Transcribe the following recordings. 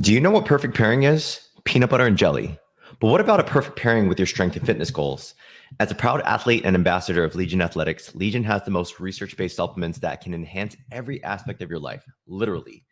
Do you know what perfect pairing is? Peanut butter and jelly. But what about a perfect pairing with your strength and fitness goals? As a proud athlete and ambassador of Legion Athletics, Legion has the most research-based supplements that can enhance every aspect of your life, literally.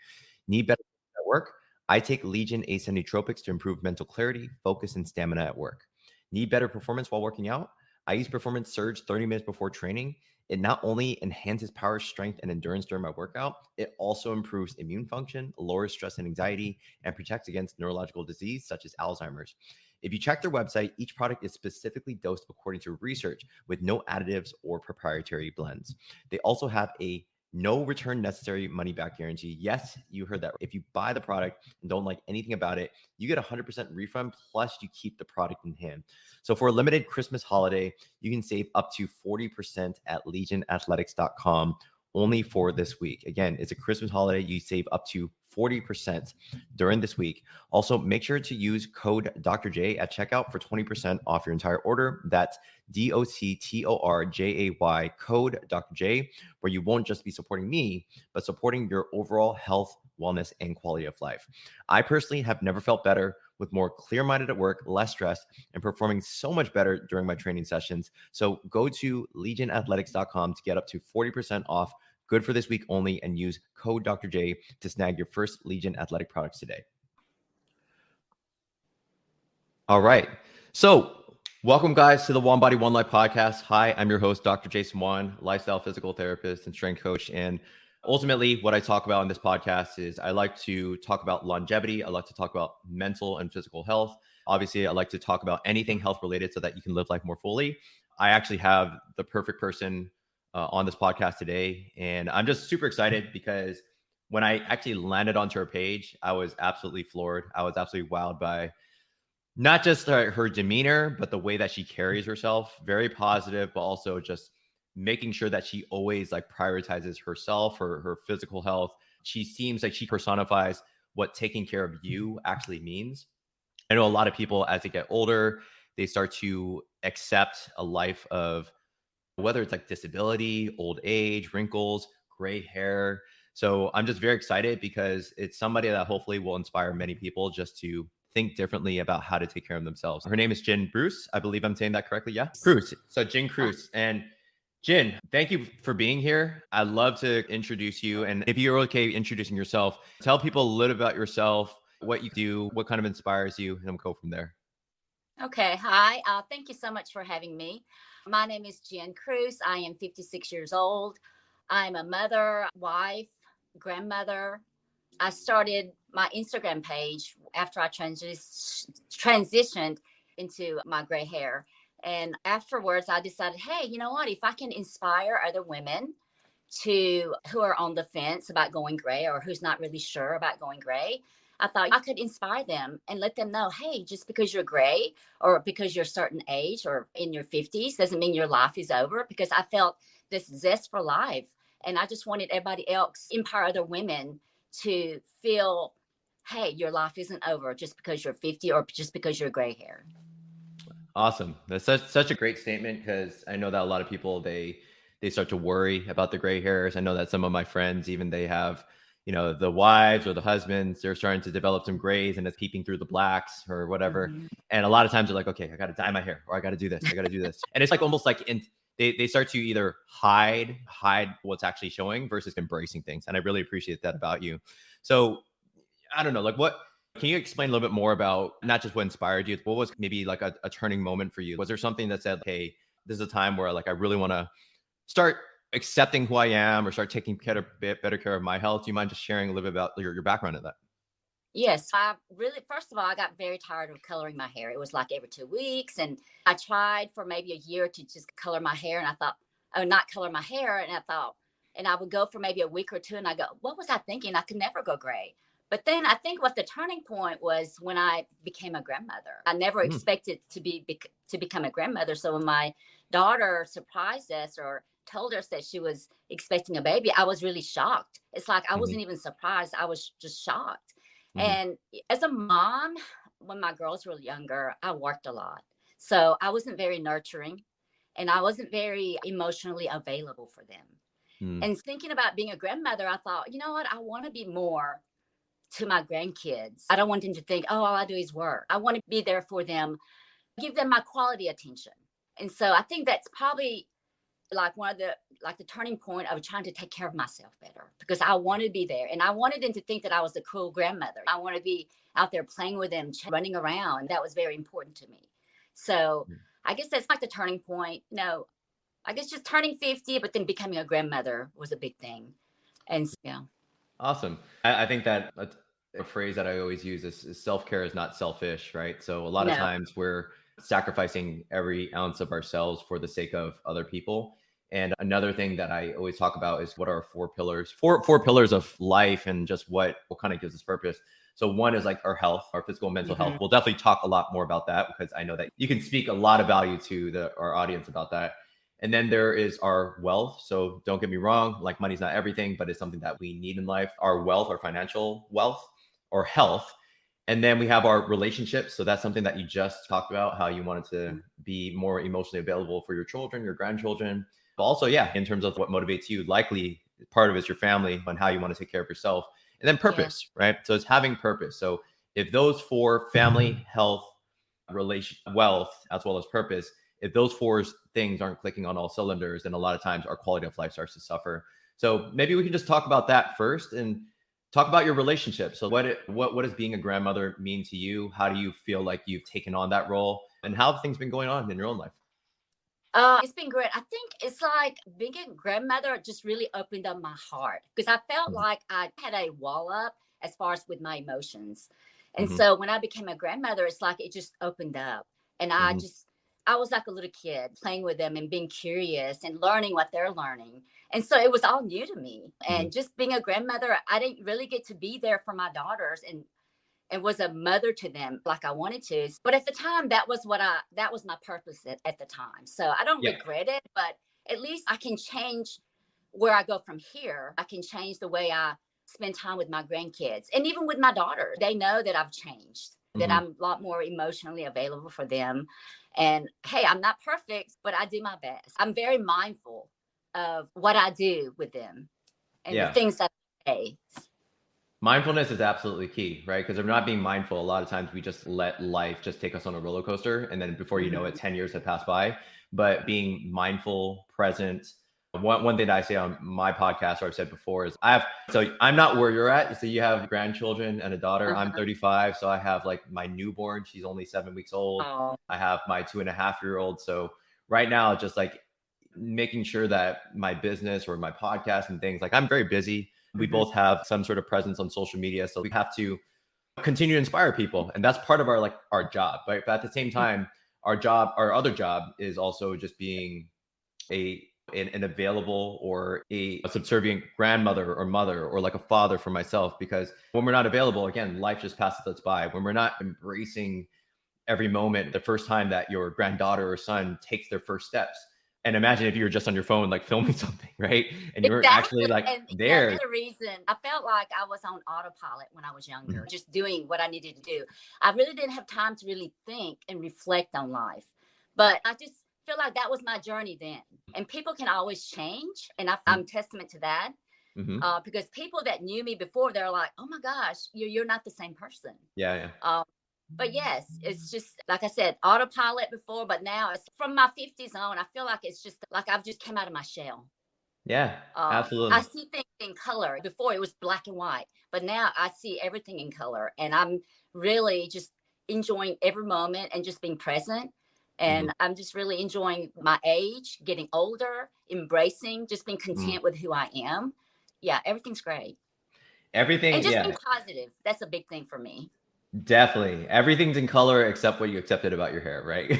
Need better at work? I take Legion Ace nootropics to improve mental clarity, focus, and stamina at work. Need better performance while working out? I use Performance Surge 30 minutes before training. It not only enhances power, strength, and endurance during my workout, it also improves immune function, lowers stress and anxiety, and protects against neurological disease such as Alzheimer's. If you check their website, each product is specifically dosed according to research with no additives or proprietary blends. They also have a no return necessary money back guarantee. Yes, you heard that. If you buy the product and don't like anything about it, you get a 100% refund, plus you keep the product in hand. So for a limited Christmas holiday, you can save up to 40% at legionathletics.com only for this week. Again, it's a Christmas holiday. You save up to 40% during this week. Also, make sure to use code Dr. J at checkout for 20% off your entire order. That's DOCTORJAY, code Dr. J, where you won't just be supporting me, but supporting your overall health, wellness, and quality of life. I personally have never felt better, with more clear-minded at work, less stressed, and performing so much better during my training sessions. So go to legionathletics.com to get up to 40% off. Good for this week only, and use code Dr. J to snag your first Legion Athletic products today. All right. So welcome, guys, to the One Body, One Life podcast. Hi, I'm your host, Dr. Jason Wan, lifestyle physical therapist and strength coach. And ultimately, what I talk about in this podcast is I like to talk about longevity. I like to talk about mental and physical health. Obviously, I like to talk about anything health related so that you can live life more fully. I actually have the perfect person on this podcast today. And I'm just super excited because when I actually landed onto her page, I was absolutely floored. I was absolutely wowed by not just her demeanor, but the way that she carries herself. Very positive, but also just making sure that she always like prioritizes herself, her physical health. She seems like she personifies what taking care of you actually means. I know a lot of people, as they get older, they start to accept a life of whether it's like disability, old age, wrinkles, gray hair. So I'm just very excited because it's somebody that hopefully will inspire many people just to think differently about how to take care of themselves. Her name is Jin Cruce. I believe I'm saying that correctly. Yeah. Cruce. So Jin Cruce. And Jin, thank you for being here. I'd love to introduce you. And if you're okay introducing yourself, tell people a little about yourself, what you do, what kind of inspires you, and we'll go from there. Okay. Hi. Thank you so much for having me. My name is Jin Cruce. I am 56 years old. I'm a mother, wife, grandmother. I started my Instagram page after I transitioned into my gray hair. And afterwards, I decided, hey, you know what? If I can inspire other women who are on the fence about going gray or who's not really sure about going gray, I thought I could inspire them and let them know, hey, just because you're gray or because you're a certain age or in your 50s doesn't mean your life is over, because I felt this zest for life. And I just wanted everybody else, empower other women to feel, hey, your life isn't over just because you're 50 or just because you're gray hair. Awesome. That's such a great statement, because I know that a lot of people, they start to worry about the gray hairs. I know that some of my friends, even they have, the wives or the husbands, they're starting to develop some grays and it's peeping through the blacks or whatever. Mm-hmm. And a lot of times they're like, okay, I got to dye my hair, or I got to do this. I got to do this. And it's like almost like they start to either hide what's actually showing versus embracing things. And I really appreciate that about you. So I don't know, like what, can you explain a little bit more about not just what inspired you? What was maybe like a turning moment for you? Was there something that said, hey, this is a time where like I really want to start accepting who I am or start taking better care of my health? Do you mind just sharing a little bit about your background in that? Yes, I really, first of all, I got very tired of coloring my hair. It was like every 2 weeks. And I tried for maybe a year to just color my hair. And I thought, oh, not color my hair. And I thought, and I would go for maybe a week or two and I go, what was I thinking? I could never go gray. But then I think what the turning point was when I became a grandmother. I never expected to become a grandmother. So when my daughter surprised us or told us that she was expecting a baby, I was really shocked. It's like I wasn't even surprised. I was just shocked. And as a mom, when my girls were younger, I worked a lot. So I wasn't very nurturing and I wasn't very emotionally available for them. And thinking about being a grandmother, I thought, you know what? I want to be more to my grandkids. I don't want them to think, oh, all I do is work. I want to be there for them, give them my quality attention. And so I think that's probably like one of the turning point of trying to take care of myself better, because I wanted to be there and I wanted them to think that I was a cool grandmother. I want to be out there playing with them, running around. That was very important to me. So I guess that's like the turning point. No, I guess just turning 50, but then becoming a grandmother was a big thing. And yeah. Awesome. I think that a phrase that I always use is self-care is not selfish, right? So a lot of No. times we're sacrificing every ounce of ourselves for the sake of other people. And another thing that I always talk about is what are our four pillars, four pillars of life, and just what kind of gives us purpose. So one is like our health, our physical and mental health. We'll definitely talk a lot more about that because I know that you can speak a lot of value to our audience about that. And then there is our wealth. So don't get me wrong, like money's not everything, but it's something that we need in life. Our wealth, our financial wealth, or health. And then we have our relationships. So that's something that you just talked about, how you wanted to be more emotionally available for your children, your grandchildren. But also, yeah, in terms of what motivates you, likely part of it is your family and how you want to take care of yourself. And then purpose, right? So it's having purpose. So if those four, family, health, relation, wealth, as well as purpose, if those four things aren't clicking on all cylinders, then a lot of times our quality of life starts to suffer. So maybe we can just talk about that first and talk about your relationship. So what does being a grandmother mean to you? How do you feel like you've taken on that role, and how have things been going on in your own life? It's been great. I think it's like being a grandmother just really opened up my heart, because I felt like I had a wall up as far as with my emotions. And so when I became a grandmother, it's like it just opened up. And I was like a little kid playing with them and being curious and learning what they're learning. And so it was all new to me. And just being a grandmother, I didn't really get to be there for my daughters and was a mother to them like I wanted to. But at the time, that was my purpose at the time. So I don't regret it, but at least I can change where I go from here. I can change the way I spend time with my grandkids. And even with my daughter, they know that I've changed, that I'm a lot more emotionally available for them. And hey, I'm not perfect, but I do my best. I'm very mindful of what I do with them and the things that I say. Mindfulness is absolutely key, right? Because if we're not being mindful, a lot of times we just let life just take us on a roller coaster. And then before you know it, 10 years have passed by. But being mindful, present. One thing that I say on my podcast, or I've said before, is so I'm not where you're at. So you have grandchildren and a daughter. I'm 35. So I have like my newborn. She's only 7 weeks old. I have my 2.5-year-old. So right now, just like making sure that my business or my podcast and things, like I'm very busy. We both have some sort of presence on social media. So we have to continue to inspire people. And that's part of our job, right? But at the same time, our other job is also just being an available or a subservient grandmother or mother, or like a father for myself. Because when we're not available, again, life just passes us by. When we're not embracing every moment, the first time that your granddaughter or son takes their first steps. And imagine if you were just on your phone, like filming something, right? And you weren't actually like there. Another reason I felt like I was on autopilot when I was younger, just doing what I needed to do. I really didn't have time to really think and reflect on life. But I just feel like that was my journey then. And people can always change. And I'm testament to that. Because people that knew me before, they're like, oh my gosh, you're not the same person. But yes, it's just, like I said, autopilot before, but now it's from my 50s on. I feel like it's just like I've just come out of my shell. Yeah, absolutely. I see things in color. Before it was black and white, but now I see everything in color. And I'm really just enjoying every moment and just being present. And I'm just really enjoying my age, getting older, embracing, just being content with who I am. Yeah, everything's great. Everything, and just being positive. That's a big thing for me. Definitely. Everything's in color except what you accepted about your hair, right?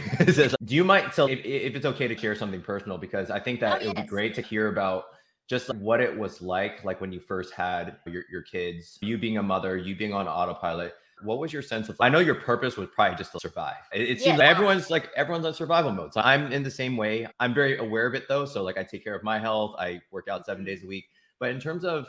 Do you mind, so if it's okay to share something personal, because I think that it would be great to hear about just like what it was like when you first had your kids, you being a mother, you being on autopilot. What was your sense of, I know your purpose was probably just to survive. It seems like everyone's on survival mode. So I'm in the same way. I'm very aware of it though. So like I take care of my health. I work out 7 days a week. But in terms of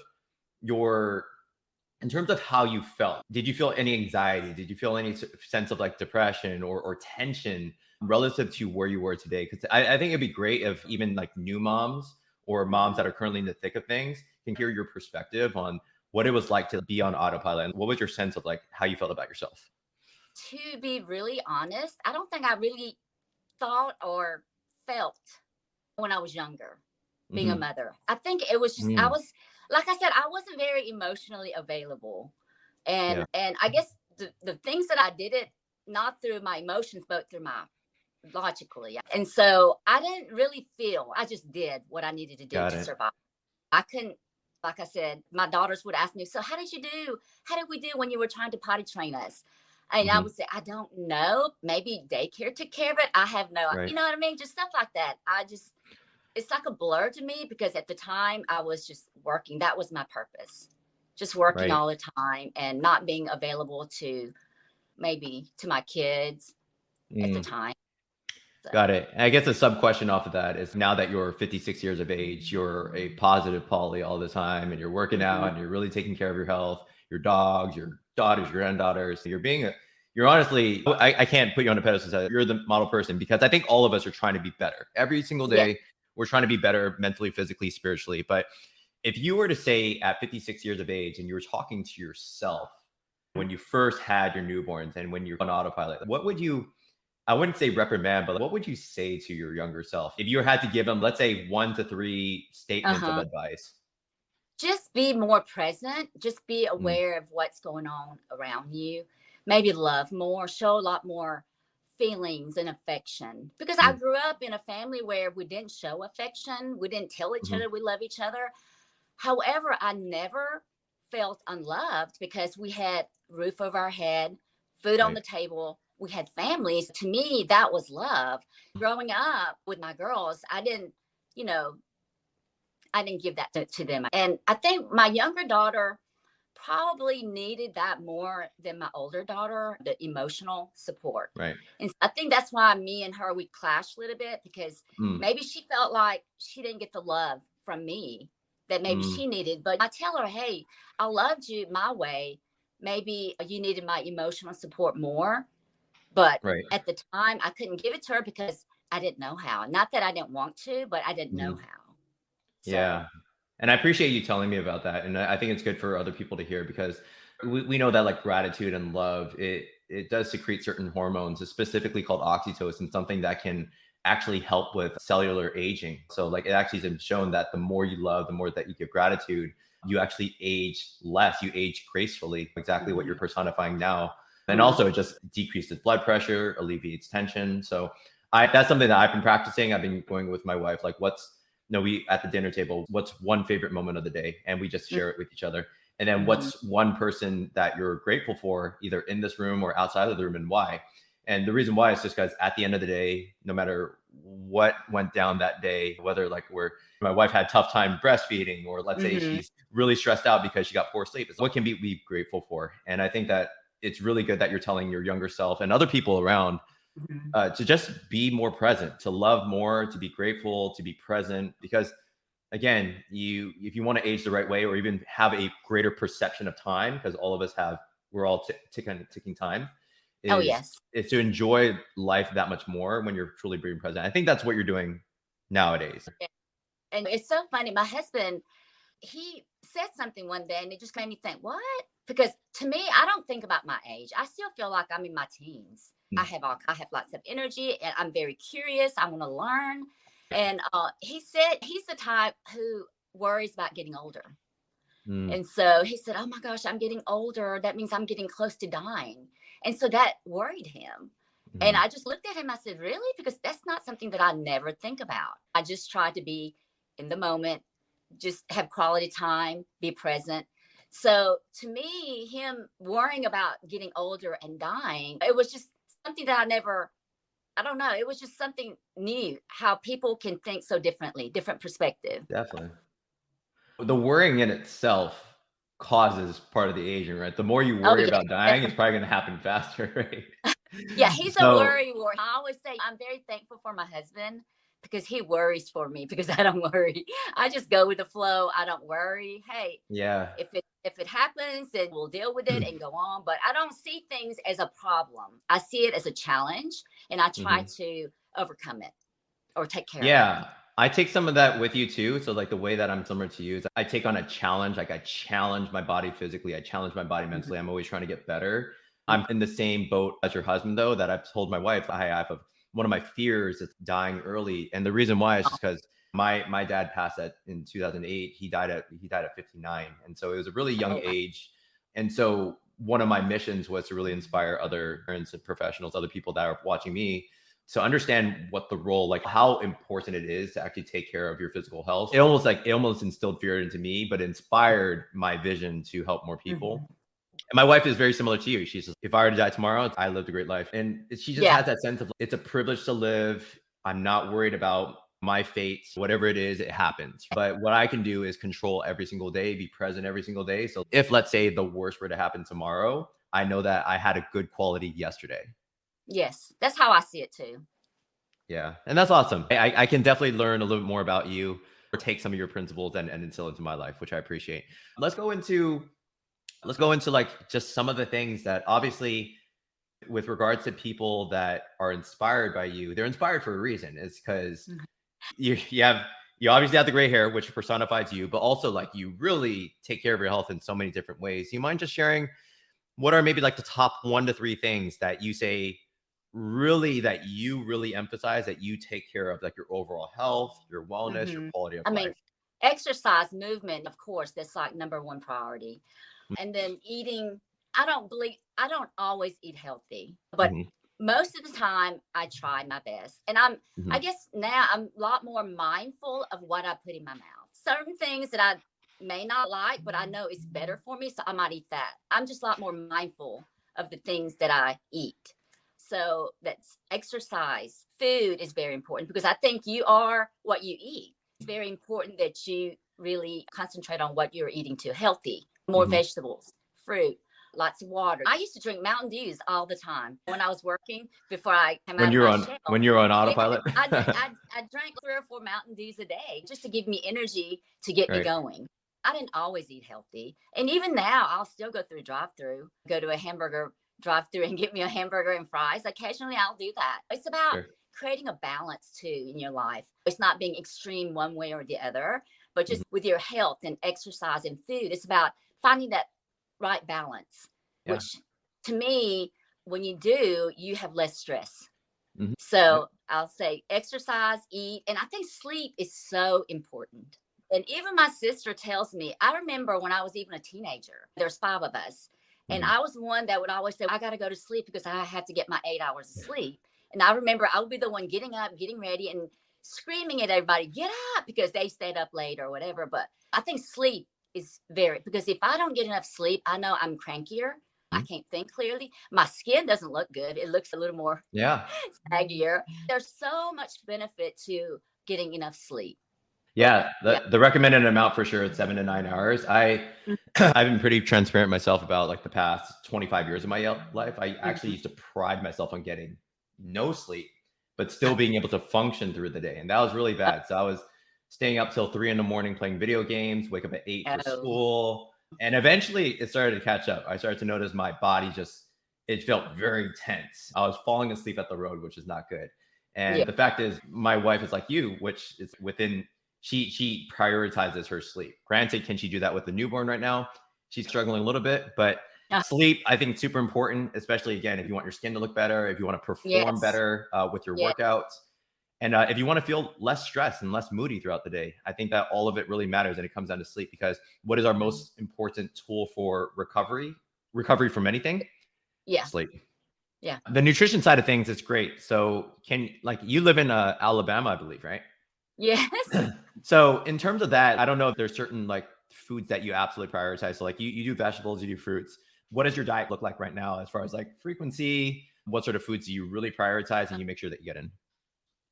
how you felt, did you feel any anxiety? Did you feel any sense of like depression or tension relative to where you were today? Because I think it'd be great if even like new moms or moms that are currently in the thick of things can hear your perspective on what it was like to be on autopilot, and what was your sense of like how you felt about yourself? To be really honest, I don't think I really thought or felt when I was younger, being a Mm-hmm. mother. I think it was just, I Mm, was, like I said, I wasn't very emotionally available. yeah. And I guess the things that I did it, not through my emotions, but through my logically. And so I didn't really feel, I just did what I needed to do Got to it. survive. I couldn't, like I said, my daughters would ask me, so how did you do? How did we do when you were trying to potty train us? And I Mm-hmm. would say, I don't know. Maybe daycare took care of it. I have no, Right. you know what I mean? Just stuff like that. It's like a blur to me because at the time I was just working. That was my purpose. Just working Right. all the time and not being available to maybe to my kids at the Mm. time. So, Got it. And I guess a sub question off of that is, now that you're 56 years of age, you're a positive poly all the time, and you're working out, mhm. and you're really taking care of your health, your dogs, your daughters, your granddaughters. You're honestly, I can't put you on a pedestal. So you're the model person, because I think all of us are trying to be better every single Yeah. day. We're trying to be better mentally, physically, spiritually. But if you were to say at 56 years of age and you were talking to yourself when you first had your newborns and when you're on autopilot, what would you, I wouldn't say reprimand, but what would you say to your younger self if you had to give them, let's say, 1 to 3 statements of Uh-huh. advice? Just be more present. Just be Mm, aware of what's going on around you. Maybe love more, show a lot more feelings and affection. Because I mm, grew up in a family where we didn't show affection. We didn't tell each mhm. other we love each other. However, I never felt unloved because we had roof over our head, food on Right. the table. We had families. To me, that was love. Growing up with my girls, you know, I didn't give that to them. And I think my younger daughter probably needed that more than my older daughter, the emotional support. Right. And I think that's why me and her, we clashed a little bit because Mm, maybe she felt like she didn't get the love from me that maybe mm, she needed. But I tell her, hey, I loved you my way. Maybe you needed my emotional support more. But right. at the time, I couldn't give it to her because I didn't know how. Not that I didn't want to, but I didn't know Mhm. how. So, Yeah. And I appreciate you telling me about that. And I think it's good for other people to hear, because we know that like gratitude and love, it does secrete certain hormones, specifically called oxytocin, something that can actually help with cellular aging. So like, it actually has been shown that the more you love, the more that you give gratitude, you actually age less, you age gracefully, exactly what you're mhm, personifying now. And mhm, also it just decreases blood pressure, alleviates tension. So that's something that I've been practicing. I've been going with my wife, like, what's, no, we at the dinner table, what's one favorite moment of the day? And we just share it with each other. And then mhm, what's one person that you're grateful for, either in this room or outside of the room, and why? And the reason why is just because at the end of the day, no matter what went down that day, whether like my wife had a tough time breastfeeding, or let's say mhm, she's really stressed out because she got poor sleep, it's what can be grateful for? And I think that it's really good that you're telling your younger self and other people around mhm. to just be more present, to love more, to be grateful, to be present. Because again, if you want to age the right way, or even have a greater perception of time, because all of us have, we're all ticking time, Oh, is yes. is to enjoy life that much more when you're truly being present. I think that's what you're doing nowadays. Yeah. And it's so funny. My husband, he said something one day and it just made me think, what? Because to me, I don't think about my age. I still feel like I'm in my teens. Mm, I have lots of energy and I'm very curious. I want to learn. And he said he's the type who worries about getting older. mm, And so he said, oh my gosh, I'm getting older. That means I'm getting close to dying. And so that worried him. And mm. I just looked at him. I said, really? Because that's not something that I never think about. I just try to be in the moment, just have quality time, be present. So to me, him worrying about getting older and dying, it was just something that I don't know. It was just something new, how people can think so differently, different perspective. Definitely. The worrying in itself causes part of the aging, right? The more you Oh, worry yeah, about dying, it's definitely. probably going to happen faster, right? Yeah, he's a So worry wart. I always say I'm very thankful for my husband because he worries for me because I don't worry. I just go with the flow. I don't worry. Hey, yeah. if it happens, then we'll deal with it and go on. But I don't see things as a problem. I see it as a challenge and I try Mhm. to overcome it or take care of it. Yeah. I take some of that with you too. So like the way that I'm similar to you is I take on a challenge. Like I challenge my body physically. I challenge my body Mhm. mentally. I'm always trying to get better. I'm in the same boat as your husband though, that I've told my wife, I have one of my fears is dying early. And the reason why is Oh, just because my dad passed at in 2008. He died at 59. And so it was a really young oh, wow. age. And so one of my missions was to really inspire other parents and professionals, other people that are watching me to understand what the role, like how important it is to actually take care of your physical health. It almost instilled fear into me, but inspired my vision to help more people. Mhm. And my wife is very similar to you. She's just, if I were to die tomorrow, I lived a great life. And she just Yeah. has that sense of it's a privilege to live. I'm not worried about my fate, whatever it is, it happens. But what I can do is control every single day, be present every single day. So if let's say the worst were to happen tomorrow, I know that I had a good quality yesterday. Yes. That's how I see it too. Yeah, and that's awesome. I can definitely learn a little bit more about you or take some of your principles and instill into my life, which I appreciate. Let's go into like just some of the things that obviously with regards to people that are inspired by you, they're inspired for a reason. It's because Mhm. you obviously have the gray hair, which personifies you, but also like you really take care of your health in so many different ways. Do you mind just sharing what are maybe like the top 1 to 3 things that you say really that you really emphasize that you take care of, like your overall health, your wellness, your Mhm. quality of I life? mean, exercise, movement, of course, that's like number one priority. And then eating, I don't always eat healthy, but Mm-hmm. most of the time I try my best. And I Mm-hmm. guess now I'm a lot more mindful of what I put in my mouth. Certain things that I may not like, but I know it's better for me. So I might eat that. I'm just a lot more mindful of the things that I eat. So that's exercise. Food is very important because I think you are what you eat. It's very important that you really concentrate on what you're eating too. Healthy, more Mm-hmm. vegetables, fruit, lots of water. I used to drink Mountain Dews all the time when I was working before I came When out of you're my on shell. when you're on Yeah, autopilot. I drank 3 or 4 Mountain Dews a day just to give me energy to get me Right. going. I didn't always eat healthy. And even now, I'll still go through a drive through, go to a hamburger drive through and get me a hamburger and fries. Occasionally, I'll do that. It's about Sure. creating a balance too in your life. It's not being extreme one way or the other, but Mhm. just with your health and exercise and food, it's about finding that right balance, Yeah. which to me, when you do, you have less stress. Mhm. Yep. So I'll say exercise, eat, and I think sleep is so important. And even my sister tells me, I remember when I was even a teenager, there's 5 of us. And Mhm. I was the one that would always say, I got to go to sleep because I have to get my 8 hours of sleep. And I remember I would be the one getting up, getting ready, and screaming at everybody, get up because they stayed up late or whatever. But I think sleep is very, because if I don't get enough sleep, I know I'm crankier. I Mhm. can't think clearly. My skin doesn't look good. It looks a little more Yeah. saggier. There's so much benefit to getting enough sleep. But Yeah. yeah. The recommended amount for sure is 7 to 9 hours. I've been pretty transparent myself about like the past 25 years of my life. I actually Mhm. used to pride myself on getting no sleep, but still being able to function through the day. And that was really bad. So I was staying up till 3 in the morning playing video games, wake up at 8 for Oh, school. And eventually it started to catch up. I started to notice my body just, it felt very tense. I was falling asleep at the road, which is not good. yeah. And the fact is, my wife is like you, which is within she prioritizes her sleep. Granted, can she do that with the newborn right now? She's struggling a little bit, but Uh, sleep I think super important, especially again if you want your skin to look better, if you want to perform yes. better with your Yeah. workouts, and if you want to feel less stressed and less moody throughout the day. I think that all of it really matters, and it comes down to sleep because what is our most important tool for recovery? Recovery from anything? Yeah. Sleep. Yeah. The nutrition side of things is great. So can like you live in Alabama, I believe, right? Yes. So in terms of that, I don't know if there's certain like foods that you absolutely prioritize. So like you do vegetables, you do fruits. What does your diet look like right now as far as like frequency? What sort of foods do you really prioritize and you make sure that you get in?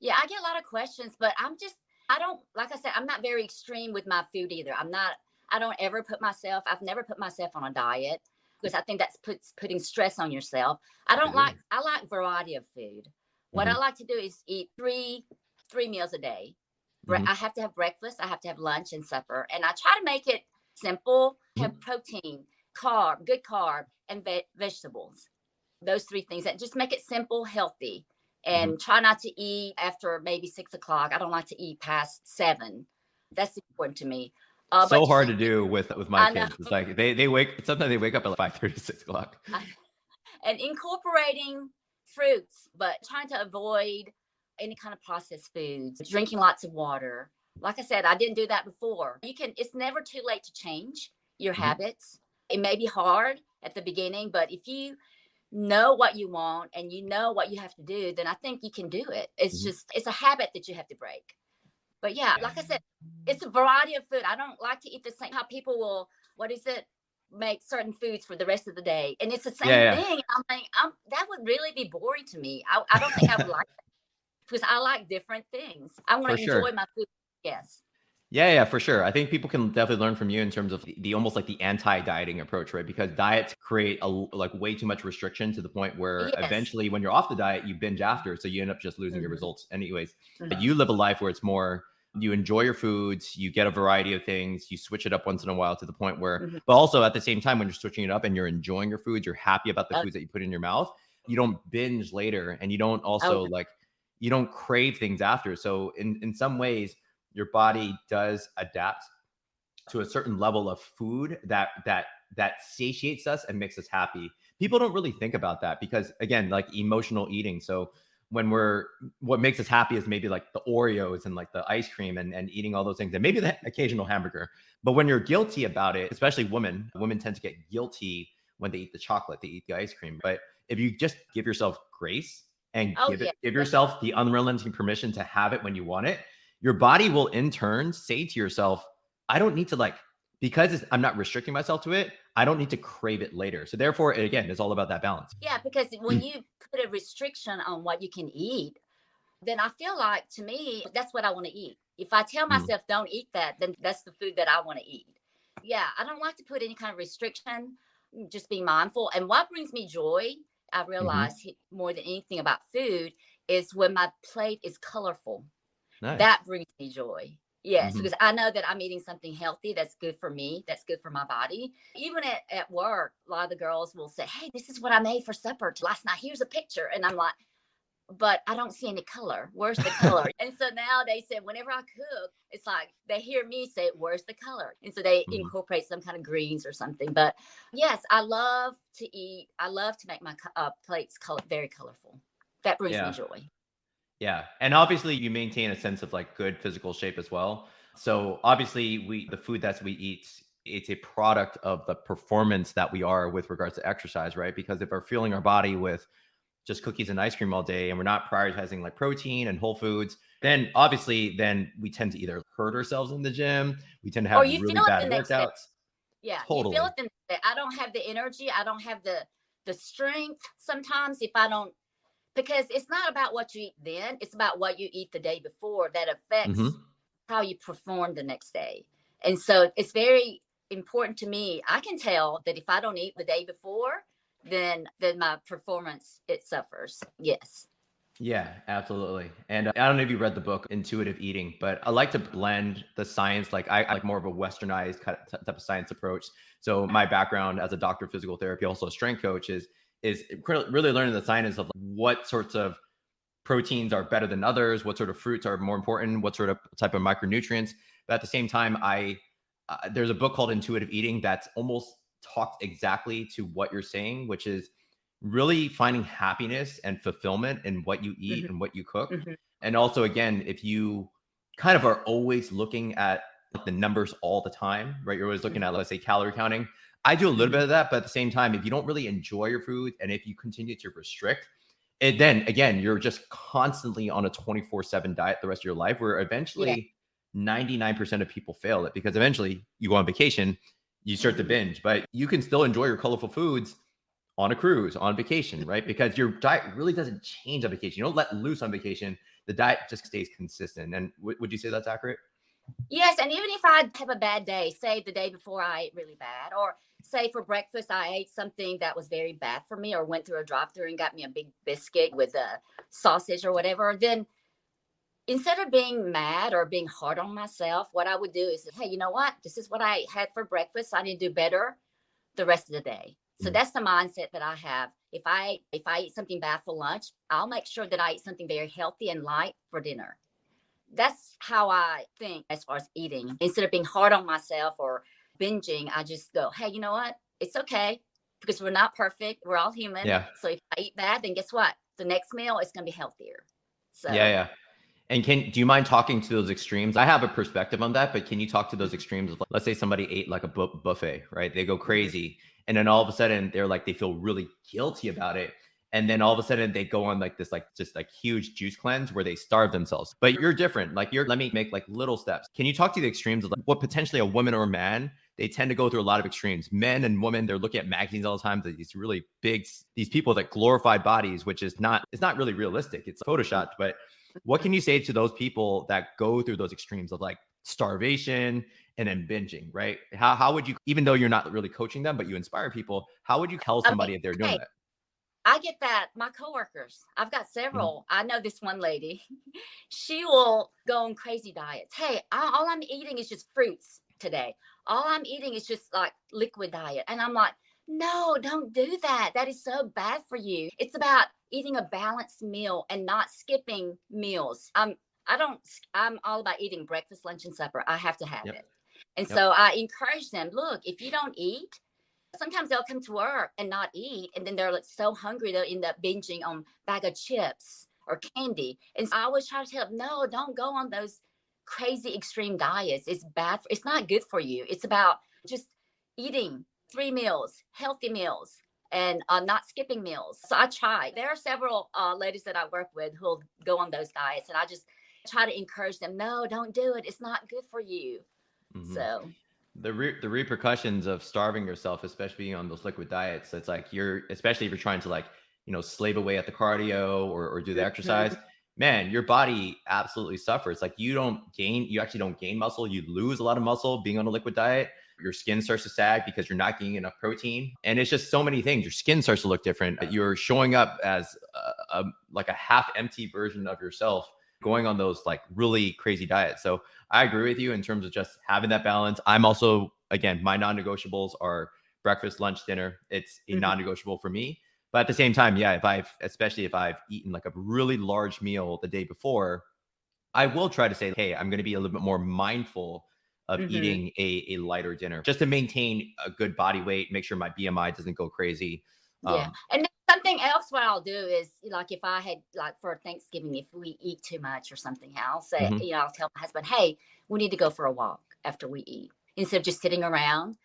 Yeah. I get a lot of questions, but I don't, like I said, I'm not very extreme with my food either. I don't ever I've never put myself on a diet because I think that's putting stress on yourself. Agree. I like variety of food. What Hmm. I like to do is eat three meals a day. Hmm. I have to have breakfast, I have to have lunch and supper, and I try to make it simple. Have Hmm. protein, good carb, and vegetables. Those 3 things that just make it simple, healthy. and try not to eat after maybe 6 o'clock. I don't like to eat past 7. That's important to me. So But hard to do with my I know. kids. It's like they wake, sometimes they wake up at like 5:30, 6 o'clock. And incorporating fruits, but trying to avoid any kind of processed foods, drinking lots of water. Like I said, I didn't do that before. It's never too late to change your habits. It may be hard at the beginning, but if you know what you want and you know what you have to do, then I think you can do it. It's a habit that you have to break. But yeah, like I said, it's a variety of food. I don't like to eat the same, how people will, what is it? Make certain foods for the rest of the day. And it's the same thing. I'm like, that would really be boring to me. I don't think I would like that because I like different things. I want to enjoy my food. Yes. Yeah, for sure. I think people can definitely learn from you in terms of the almost like the anti-dieting approach, right? Because diets create like way too much restriction to the point where eventually when you're off the diet, you binge after. So you end up just losing your results anyways. But you live a life where it's more, you enjoy your foods, you get a variety of things, you switch it up once in a while to the point where, but also at the same time, when you're switching it up and you're enjoying your foods, you're happy about the foods that you put in your mouth, you don't binge later and you don't also you don't crave things after. So in some ways, your body does adapt to a certain level of food that satiates us and makes us happy. People don't really think about that because, again, like emotional eating. So what makes us happy is maybe like the Oreos and like the ice cream and eating all those things and maybe the occasional hamburger. But when you're guilty about it, especially women tend to get guilty when they eat the chocolate, they eat the ice cream. But if you just give yourself grace and give yourself the unrelenting permission to have it when you want it, your body will in turn say to yourself, I don't need to because I'm not restricting myself to it, I don't need to crave it later. So therefore, again, it's all about that balance. Yeah, because when you put a restriction on what you can eat, then I feel like, to me, that's what I want to eat. If I tell myself don't eat that, then that's the food that I want to eat. Yeah, I don't like to put any kind of restriction, just be mindful. And what brings me joy, I realize more than anything about food, is when my plate is colorful. Nice. That brings me joy. Yes, because I know that I'm eating something healthy that's good for me, that's good for my body. Even at work, a lot of the girls will say, hey, this is what I made for supper last night. Here's a picture. And I'm like, but I don't see any color. Where's the color? And so now they said, whenever I cook, it's like they hear me say, where's the color? And so they incorporate some kind of greens or something. But yes, I love to eat. I love to make my plates very colorful. That brings me joy. Yeah. And obviously you maintain a sense of like good physical shape as well. So obviously the food that we eat, it's a product of the performance that we are with regards to exercise, right? Because if we're fueling our body with just cookies and ice cream all day and we're not prioritizing like protein and whole foods, then obviously we tend to either hurt ourselves in the gym. We tend to have really bad workouts. Yeah, totally. You feel it the next day. I don't have the energy. I don't have the strength sometimes if I don't, because it's not about what you eat then. It's about what you eat the day before that affects how you perform the next day. And so it's very important to me. I can tell that if I don't eat the day before, then my performance, it suffers. Yes. Yeah, absolutely. And I don't know if you read the book Intuitive Eating, but I like to blend the science. Like I like more of a westernized type of science approach. So my background as a doctor of physical therapy, also a strength coach, is really learning the science of what sorts of proteins are better than others, what sort of fruits are more important, what sort of type of micronutrients. But at the same time, there's a book called Intuitive Eating that's almost talks exactly to what you're saying, which is really finding happiness and fulfillment in what you eat and what you cook. And also, again, if you kind of are always looking at the numbers all the time, right? You're always looking at, let's say, calorie counting. I do a little bit of that, but at the same time, if you don't really enjoy your food and if you continue to restrict it, then again, you're just constantly on a 24/7 diet the rest of your life, where eventually 99% of people fail it, because eventually you go on vacation, you start to binge, but you can still enjoy your colorful foods on a cruise, on vacation, right? Because your diet really doesn't change on vacation. You don't let loose on vacation. The diet just stays consistent. And would you say that's accurate? Yes. And even if I have a bad day, say the day before I ate really bad, or say for breakfast, I ate something that was very bad for me, or went through a drive-through and got me a big biscuit with a sausage or whatever, then instead of being mad or being hard on myself, what I would do is, hey, you know what? This is what I had for breakfast. I need to do better the rest of the day. So that's the mindset that I have. If I eat something bad for lunch, I'll make sure that I eat something very healthy and light for dinner. That's how I think as far as eating. Instead of being hard on myself or binging, I just go, hey, you know what? It's okay because we're not perfect. We're all human. Yeah. So if I eat bad, then guess what? The next meal is going to be healthier. Yeah. So Yeah. And do you mind talking to those extremes? I have a perspective on that, but can you talk to those extremes of, let's say somebody ate like a buffet, right? They go crazy. And then all of a sudden they're like, they feel really guilty about it. And then all of a sudden they go on like this, like just like huge juice cleanse where they starve themselves. But you're different. Like let me make like little steps. Can you talk to the extremes of like what potentially a woman or a man, they tend to go through a lot of extremes. Men and women, they're looking at magazines all the time. These really big, these people that glorified bodies, which is not, it's not really realistic. It's photoshopped, but what can you say to those people that go through those extremes of like starvation and then binging, right? How would you, even though you're not really coaching them, but you inspire people, how would you tell somebody if they're doing that? I get that. My coworkers, I've got Mm-hmm. several. I know this one lady, she will go on crazy diets. Hey, all I'm eating is just fruits today. All I'm eating is just like liquid diet. And I'm like, no, don't do that. That is so bad for you. It's about eating a balanced meal and not skipping meals. I'm all about eating breakfast, lunch, and supper. I have to have Yep. it. And Yep. so I encourage them, look, if you don't eat, sometimes they'll come to work and not eat, and then they're like so hungry they'll end up binging on bag of chips or candy. And so I always try to tell them, no, don't go on those crazy extreme diets. It's bad. It's not good for you. It's about just eating 3 meals, healthy meals, and not skipping meals. So I try. There are several ladies that I work with who'll go on those diets, and I just try to encourage them. No, don't do it. It's not good for you. Mm-hmm. So The repercussions of starving yourself, especially on those liquid diets, it's like especially if you're trying to like, slave away at the cardio or do the exercise, man, your body absolutely suffers. Like you actually don't gain muscle. You lose a lot of muscle being on a liquid diet. Your skin starts to sag because you're not getting enough protein. And it's just so many things. Your skin starts to look different. You're showing up as like a half empty version of yourself going on those like really crazy diets. So I agree with you in terms of just having that balance. I'm also, again, my non-negotiables are breakfast, lunch, dinner. It's a non-negotiable for me. But at the same time, yeah, especially if I've eaten like a really large meal the day before, I will try to say, hey, I'm going to be a little bit more mindful of eating a lighter dinner just to maintain a good body weight, make sure my BMI doesn't go crazy. Yeah. And something else what I'll do is like if I had like for Thanksgiving, if we eat too much or something, I'll say, I'll tell my husband, hey, we need to go for a walk after we eat instead of just sitting around.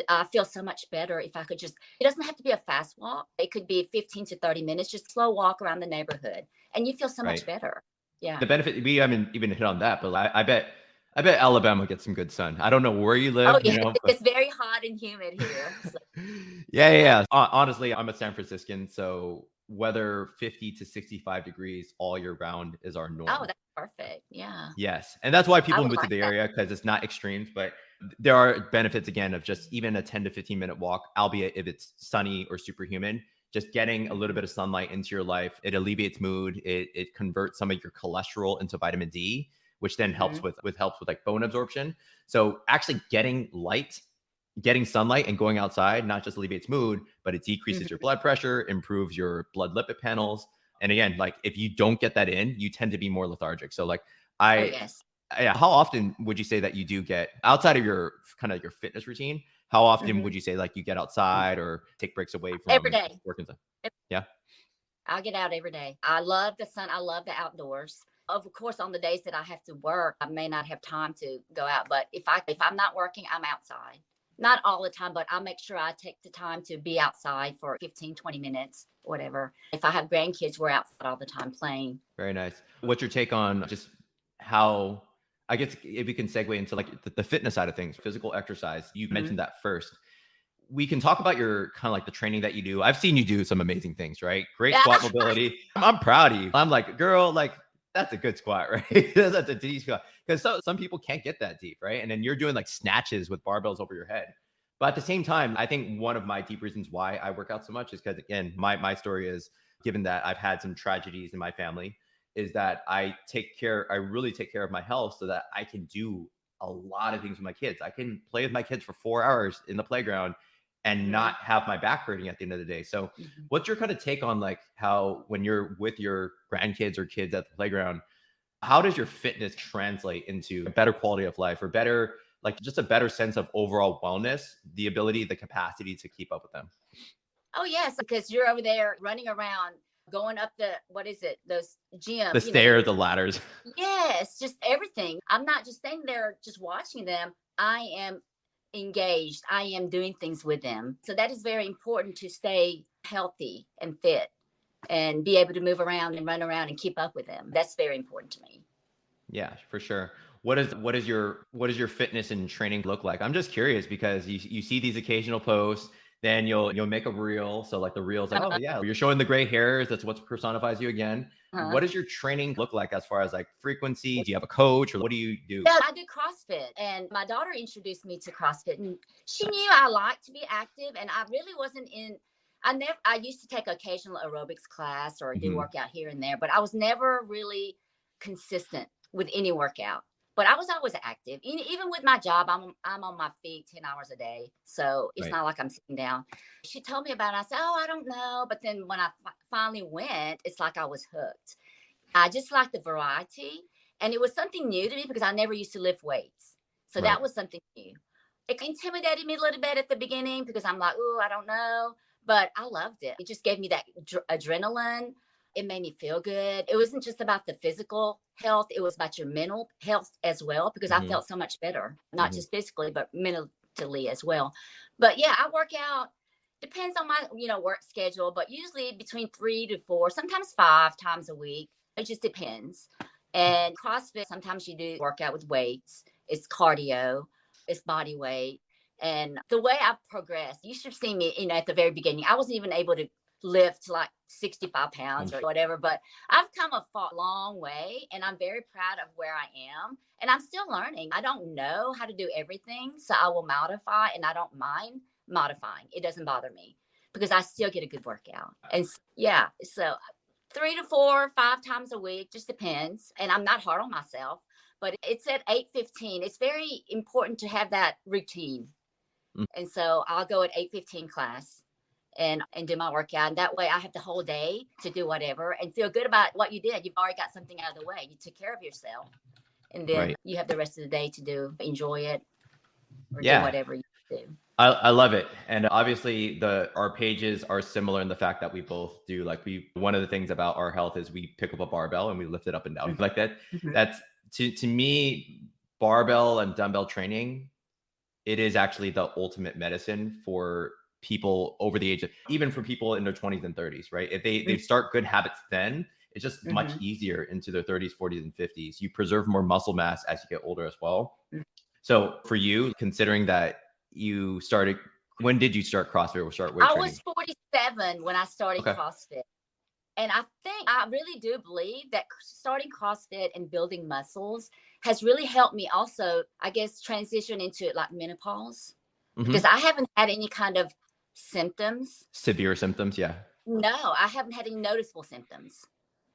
I feel so much better if I could it doesn't have to be a fast walk. It could be 15 to 30 minutes, just slow walk around the neighborhood and you feel so much better. Yeah. The benefit, we haven't even hit on that, but I bet Alabama gets some good sun. I don't know where you live, Oh, yeah. but It's very hot and humid here. So. Yeah. Honestly, I'm a San Franciscan, so weather 50 to 65 degrees all year round is our norm. Oh, that's perfect. Yeah. Yes. And that's why people move to like the that. area, because it's not extremes, but there are benefits again of just even a 10 to 15-minute walk, albeit if it's sunny or super humid. Just getting a little bit of sunlight into your life, it alleviates mood. It converts some of your cholesterol into vitamin D, which then helps with like bone absorption. So actually getting sunlight and going outside not just alleviates mood, but it decreases your blood pressure, improves your blood lipid panels. And again, like if you don't get that in, you tend to be more lethargic. So like how often would you say that you do get outside of your kind of your fitness routine? How often would you say like you get outside or take breaks away from every day working? Yeah. I'll get out every day. I love the sun. I love the outdoors. Of course, on the days that I have to work, I may not have time to go out. But if I'm not working, I'm outside. Not all the time, but I'll make sure I take the time to be outside for 15, 20 minutes, whatever. If I have grandkids, we're outside all the time playing. Very nice. What's your take on just how, I guess if we can segue into like the fitness side of things, physical exercise, you mentioned that first. We can talk about your kind of like the training that you do. I've seen you do some amazing things, right? Great squat mobility. I'm proud of you. I'm like, girl, like that's a good squat, right? That's a deep squat. Because some people can't get that deep, right? And then you're doing like snatches with barbells over your head. But at the same time, I think one of my deep reasons why I work out so much is because, again, my story is, given that I've had some tragedies in my family, is that I really take care of my health so that I can do a lot of things with my kids. I can play with my kids for 4 hours in the playground and not have my back hurting at the end of the day. So what's your kind of take on like how when you're with your grandkids or kids at the playground, how does your fitness translate into a better quality of life or better, like just a better sense of overall wellness, the ability, the capacity to keep up with them? Oh, yes, because you're over there running around, going up what is it? Those gym, The stairs, the ladders. yes, just everything. I'm not just standing there just watching them. I am engaged. I am doing things with them. So that is very important to stay healthy and fit and be able to move around and run around and keep up with them. That's very important to me. Yeah, for sure. What does your fitness and training look like? I'm just curious because you see these occasional posts, then you'll make a reel. So like the reels like, oh yeah, you're showing the gray hairs. That's what personifies you again. Uh-huh. What does your training look like as far as like frequency? Do you have a coach or what do you do? Yeah, I do CrossFit, and my daughter introduced me to CrossFit, and she knew I liked to be active, and I really wasn't in. I used to take occasional aerobics class or do workout here and there, but I was never really consistent with any workout. But I was always active. Even with my job, I'm on my feet 10 hours a day, so it's Right. not like I'm sitting down. She told me about it. I said, "Oh, I don't know," but then when I finally went, it's like I was hooked. I just like the variety. And it was something new to me because I never used to lift weights. So Right. that was something new. It intimidated me a little bit at the beginning because I'm like, oh, I don't know. But I loved it. It just gave me that adrenaline. It made me feel good. It wasn't just about the physical health, it was about your mental health as well, because I felt so much better, not just physically, but mentally as well. But yeah, I work out. Depends on my, work schedule, but usually between 3 to 4, sometimes 5 times a week. It just depends. And CrossFit, sometimes you do workout with weights. It's cardio, it's body weight. And the way I've progressed, you should have seen me, at the very beginning. I wasn't even able to lift like 65 pounds or whatever, but I've come a long way and I'm very proud of where I am. And I'm still learning. I don't know how to do everything. So I will modify, and I don't mind modifying. It doesn't bother me because I still get a good workout. And yeah, so 3 to 4, 5 times a week, just depends. And I'm not hard on myself, but it's at 8:15. It's very important to have that routine. And so I'll go at 8:15 class and do my workout. And that way I have the whole day to do whatever and feel good about what you did. You've already got something out of the way. You took care of yourself. And then Right. you have the rest of the day to enjoy it or do Yeah. whatever you do. I love it. And obviously our pages are similar in the fact that we both do like one of the things about our health is we pick up a barbell and we lift it up and down like that. That's to me, barbell and dumbbell training, it is actually the ultimate medicine for people over the age of, even for people in their 20s and 30s, right? If they start good habits then, it's just much easier into their 30s, 40s, and 50s. You preserve more muscle mass as you get older as well. So for you, considering that you started, when did you start CrossFit or start weight training? I was 47 when I started CrossFit. And I really do believe that starting CrossFit and building muscles has really helped me also, I guess, transition into like menopause because I haven't had any kind of symptoms. Severe symptoms, yeah. No, I haven't had any noticeable symptoms.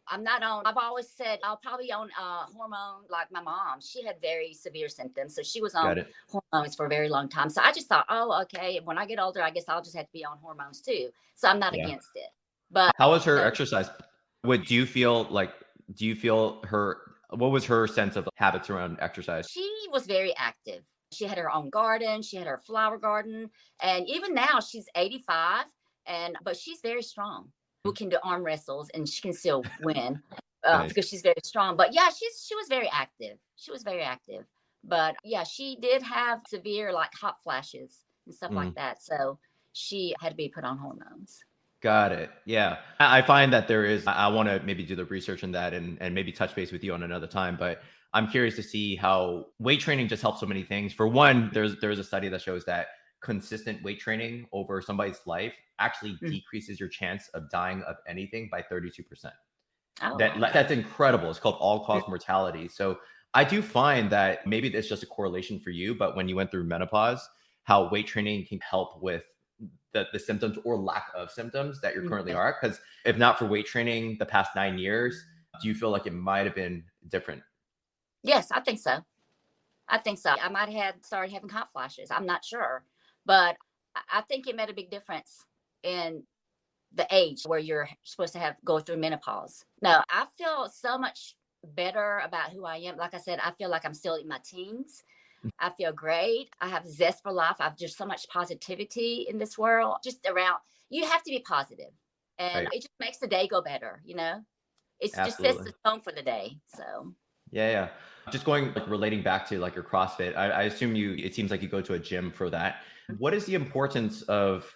I've always said I'll probably on hormone like my mom. She had very severe symptoms. So she was on hormones for a very long time. So I just thought, oh, okay, when I get older, I guess I'll just have to be on hormones too. So I'm not against it. But how was her exercise? What do you feel her, what was her sense of habits around exercise? She was very active. She had her own garden. She had her flower garden. And even now she's 85 but she's very strong. We can do arm wrestles and she can still win because she's very strong. But yeah, she was very active. She was very active. But yeah, she did have severe like hot flashes and stuff like that. So she had to be put on hormones. Got it. Yeah. I find that I want to maybe do the research on that and maybe touch base with you on another time, but I'm curious to see how weight training just helps so many things. For one, there's a study that shows that consistent weight training over somebody's life actually decreases your chance of dying of anything by 32%. That's incredible. It's called all-cause mortality. So I do find that maybe it's just a correlation for you, but when you went through menopause, how weight training can help with the symptoms or lack of symptoms that you're currently are. Because if not for weight training the past 9 years, do you feel like it might have been different? Yes, I think so. I might have started having hot flashes. I'm not sure. But I think it made a big difference in the age where you're supposed to go through menopause. No, I feel so much better about who I am. Like I said, I feel like I'm still in my teens. I feel great. I have zest for life. I've just so much positivity in this world. Just around, you have to be positive, and Right. it just makes the day go better. It just sets Absolutely. the tone for the day. So Yeah, yeah. Just going like relating back to like your CrossFit, I assume it seems like you go to a gym for that. What is the importance of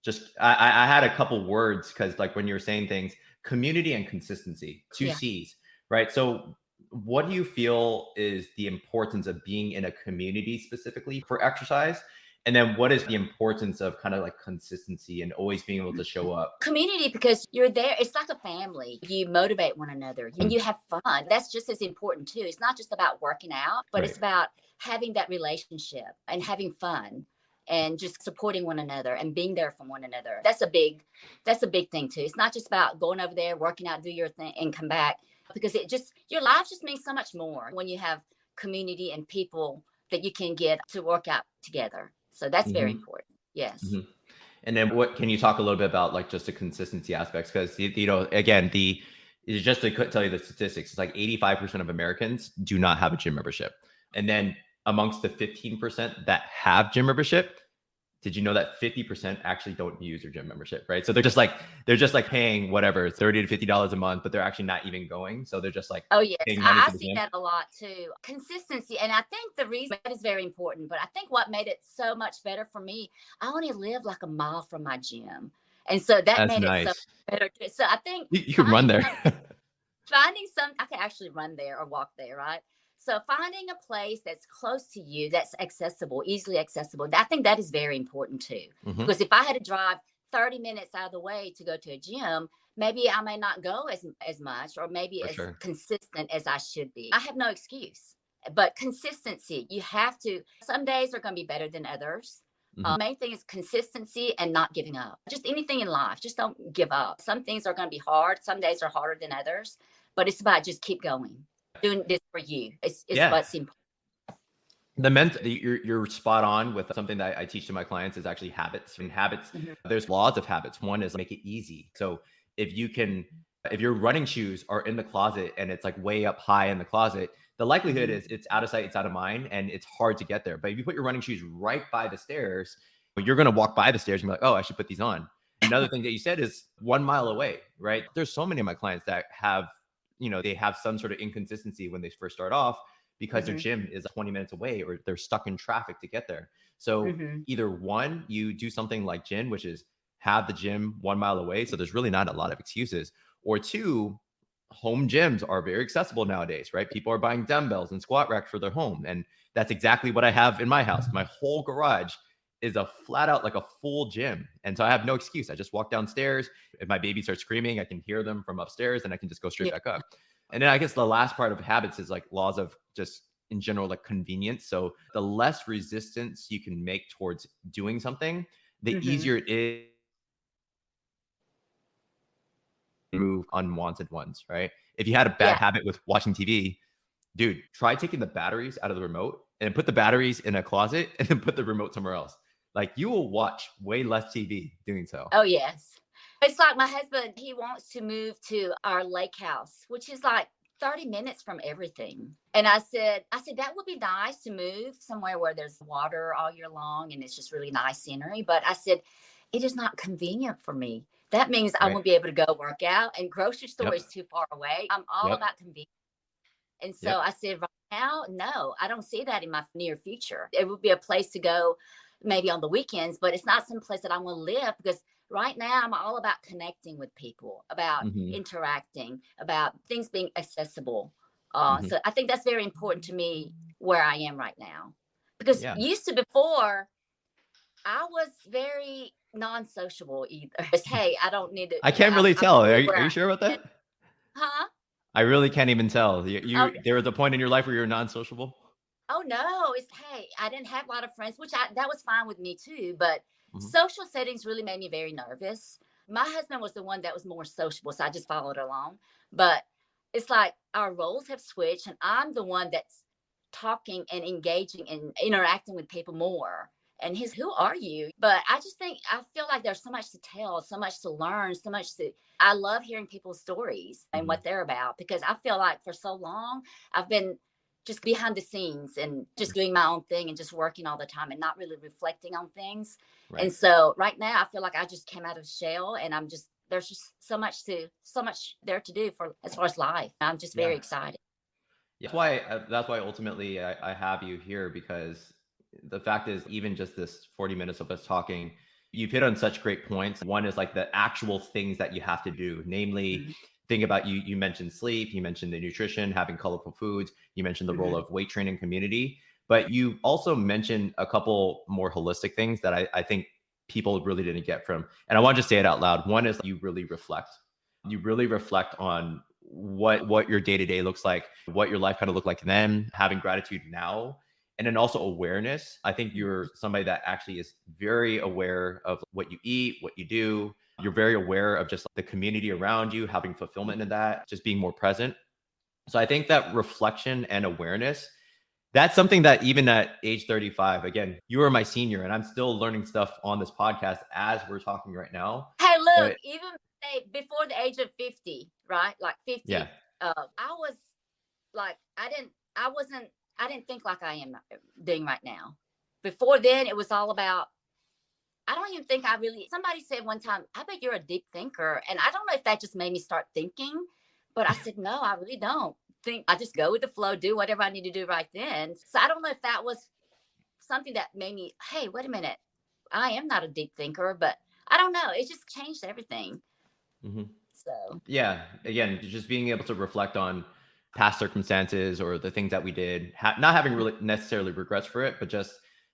just I had a couple words because like when you were saying things, community and consistency, two yeah. C's, right? So what do you feel is the importance of being in a community specifically for exercise? And then what is the importance of kind of like consistency and always being able to show up? Community, because you're there. It's like a family. You motivate one another and you have fun. That's just as important too. It's not just about working out, but Right. it's about having that relationship and having fun and just supporting one another and being there for one another. That's a big thing too. It's not just about going over there, working out, do your thing and come back, because your life just means so much more when you have community and people that you can get to work out together. So that's very Hmm. important. Yes. Hmm. And then what can you talk a little bit about like just the consistency aspects? Because again, just to tell you the statistics, it's like 85% of Americans do not have a gym membership. And then amongst the 15% that have gym membership, did you know that 50% actually don't use their gym membership, right? So they're just like paying whatever, $30 to $50 a month, but they're actually not even going. So they're just like Oh, yes. paying money I for the see gym. that a lot too. Consistency. And I think the reason that is very important, but I think what made it so much better for me, I only live like a mile from my gym. And so that That's made it so nice. better. So I think You could run finding there. some, finding some, I can actually run there or walk there, right? So finding a place that's close to you, that's accessible, easily accessible, I think that is very important too. Hmm. Because if I had to drive 30 minutes out of the way to go to a gym, maybe I may not go as much or maybe For as sure. consistent as I should be. I have no excuse. But consistency, you have to, some days are going to be better than others. Hmm. Main thing is consistency and not giving up. Just anything in life, just don't give up. Some things are going to be hard. Some days are harder than others, but it's about just keep going. Doing this for you. It's Yeah. what's important. You're spot on with something that I teach to my clients is actually habits. And habits, Mhm. there's laws of habits. One is make it easy. So if your running shoes are in the closet and it's like way up high in the closet, the likelihood is it's out of sight, it's out of mind, and it's hard to get there. But if you put your running shoes right by the stairs, you're going to walk by the stairs and be like, oh, I should put these on. Another thing that you said is 1 mile away, right? There's so many of my clients that they have some sort of inconsistency when they first start off because their Mhm. gym is 20 minutes away or they're stuck in traffic to get there. So Mhm. either one, you do something like Jin, which is have the gym 1 mile away. So there's really not a lot of excuses. Or two, home gyms are very accessible nowadays, right? People are buying dumbbells and squat racks for their home. And that's exactly what I have in my house. My whole garage is a flat out like a full gym. And so I have no excuse. I just walk downstairs. If my baby starts screaming, I can hear them from upstairs and I can just go straight Yeah. back up. And then I guess the last part of habits is like laws of just in general, like convenience. So the less resistance you can make towards doing something, the Mhm. easier it is to remove unwanted ones, right? If you had a bad Yeah. habit with watching TV, dude, try taking the batteries out of the remote and put the batteries in a closet and then put the remote somewhere else. Like you will watch way less TV doing so. Oh, yes. It's like my husband, he wants to move to our lake house, which is like 30 minutes from everything. And I said, that would be nice to move somewhere where there's water all year long and it's just really nice scenery. But I said, it is not convenient for me. That means I Right. won't be able to go work out and grocery store Yep. is too far away. I'm all Yep. about convenience. And so Yep. I said, right now, no, I don't see that in my near future. It would be a place to go maybe on the weekends, but it's not some place that I want to live because right now I'm all about connecting with people, about Hmm. interacting, about things being accessible. Hmm. So I think that's very important to me where I am right now. Because Yeah. used to before, I was very non-sociable either. Just, hey, I don't need to, I can't really I'm tell. cool Are where you I sure about am. that? Huh? I really can't even tell. Oh, There was a point in your life where you're non-sociable. Oh no, it's hey, I didn't have a lot of friends, which that was fine with me too, but Hmm. social settings really made me very nervous. My husband was the one that was more sociable, so I just followed along. But it's like our roles have switched and I'm the one that's talking and engaging and interacting with people more. And who are you? But I feel like there's so much to tell, so much to learn, I love hearing people's stories and what they're about, because I feel like for so long I've been just behind the scenes and just doing my own thing and just working all the time and not really reflecting on things. Right. And so right now I feel like I just came out of shell, and there's just so much there to do for as far as life. I'm just very excited. Yeah. That's why ultimately I have you here, because the fact is, even just this 40 minutes of us talking, you've hit on such great points. One is like the actual things that you have to do, namely think about you mentioned sleep, you mentioned the nutrition, having colorful foods, you mentioned the role of weight training community, but you also mentioned a couple more holistic things that I think people really didn't get from. And I want to just say it out loud. One is you really reflect. You really reflect on what your day-to-day looks like, what your life kind of looked like then, having gratitude now, and then also awareness. I think you're somebody that actually is very aware of what you eat, what you do. You're very aware of just the community around you, having fulfillment in that, just being more present. So I think that reflection and awareness, that's something that even at age 35, again, you are my senior and I'm still learning stuff on this podcast as we're talking right now. Hey, look, But even before the age of 50, right? Like 50, yeah, I was like, I didn't think like I am doing right now. Before then, it was all about, I don't even think somebody said one time, I bet you're a deep thinker. And I don't know if that just made me start thinking, but I said, no, I really don't think. I just go with the flow, do whatever I need to do right then. So I don't know if that was something that made me, hey, wait a minute, I am not a deep thinker, but I don't know. It just changed everything. So yeah, again, just being able to reflect on past circumstances or the things that we did, not having really necessarily regrets for it, but just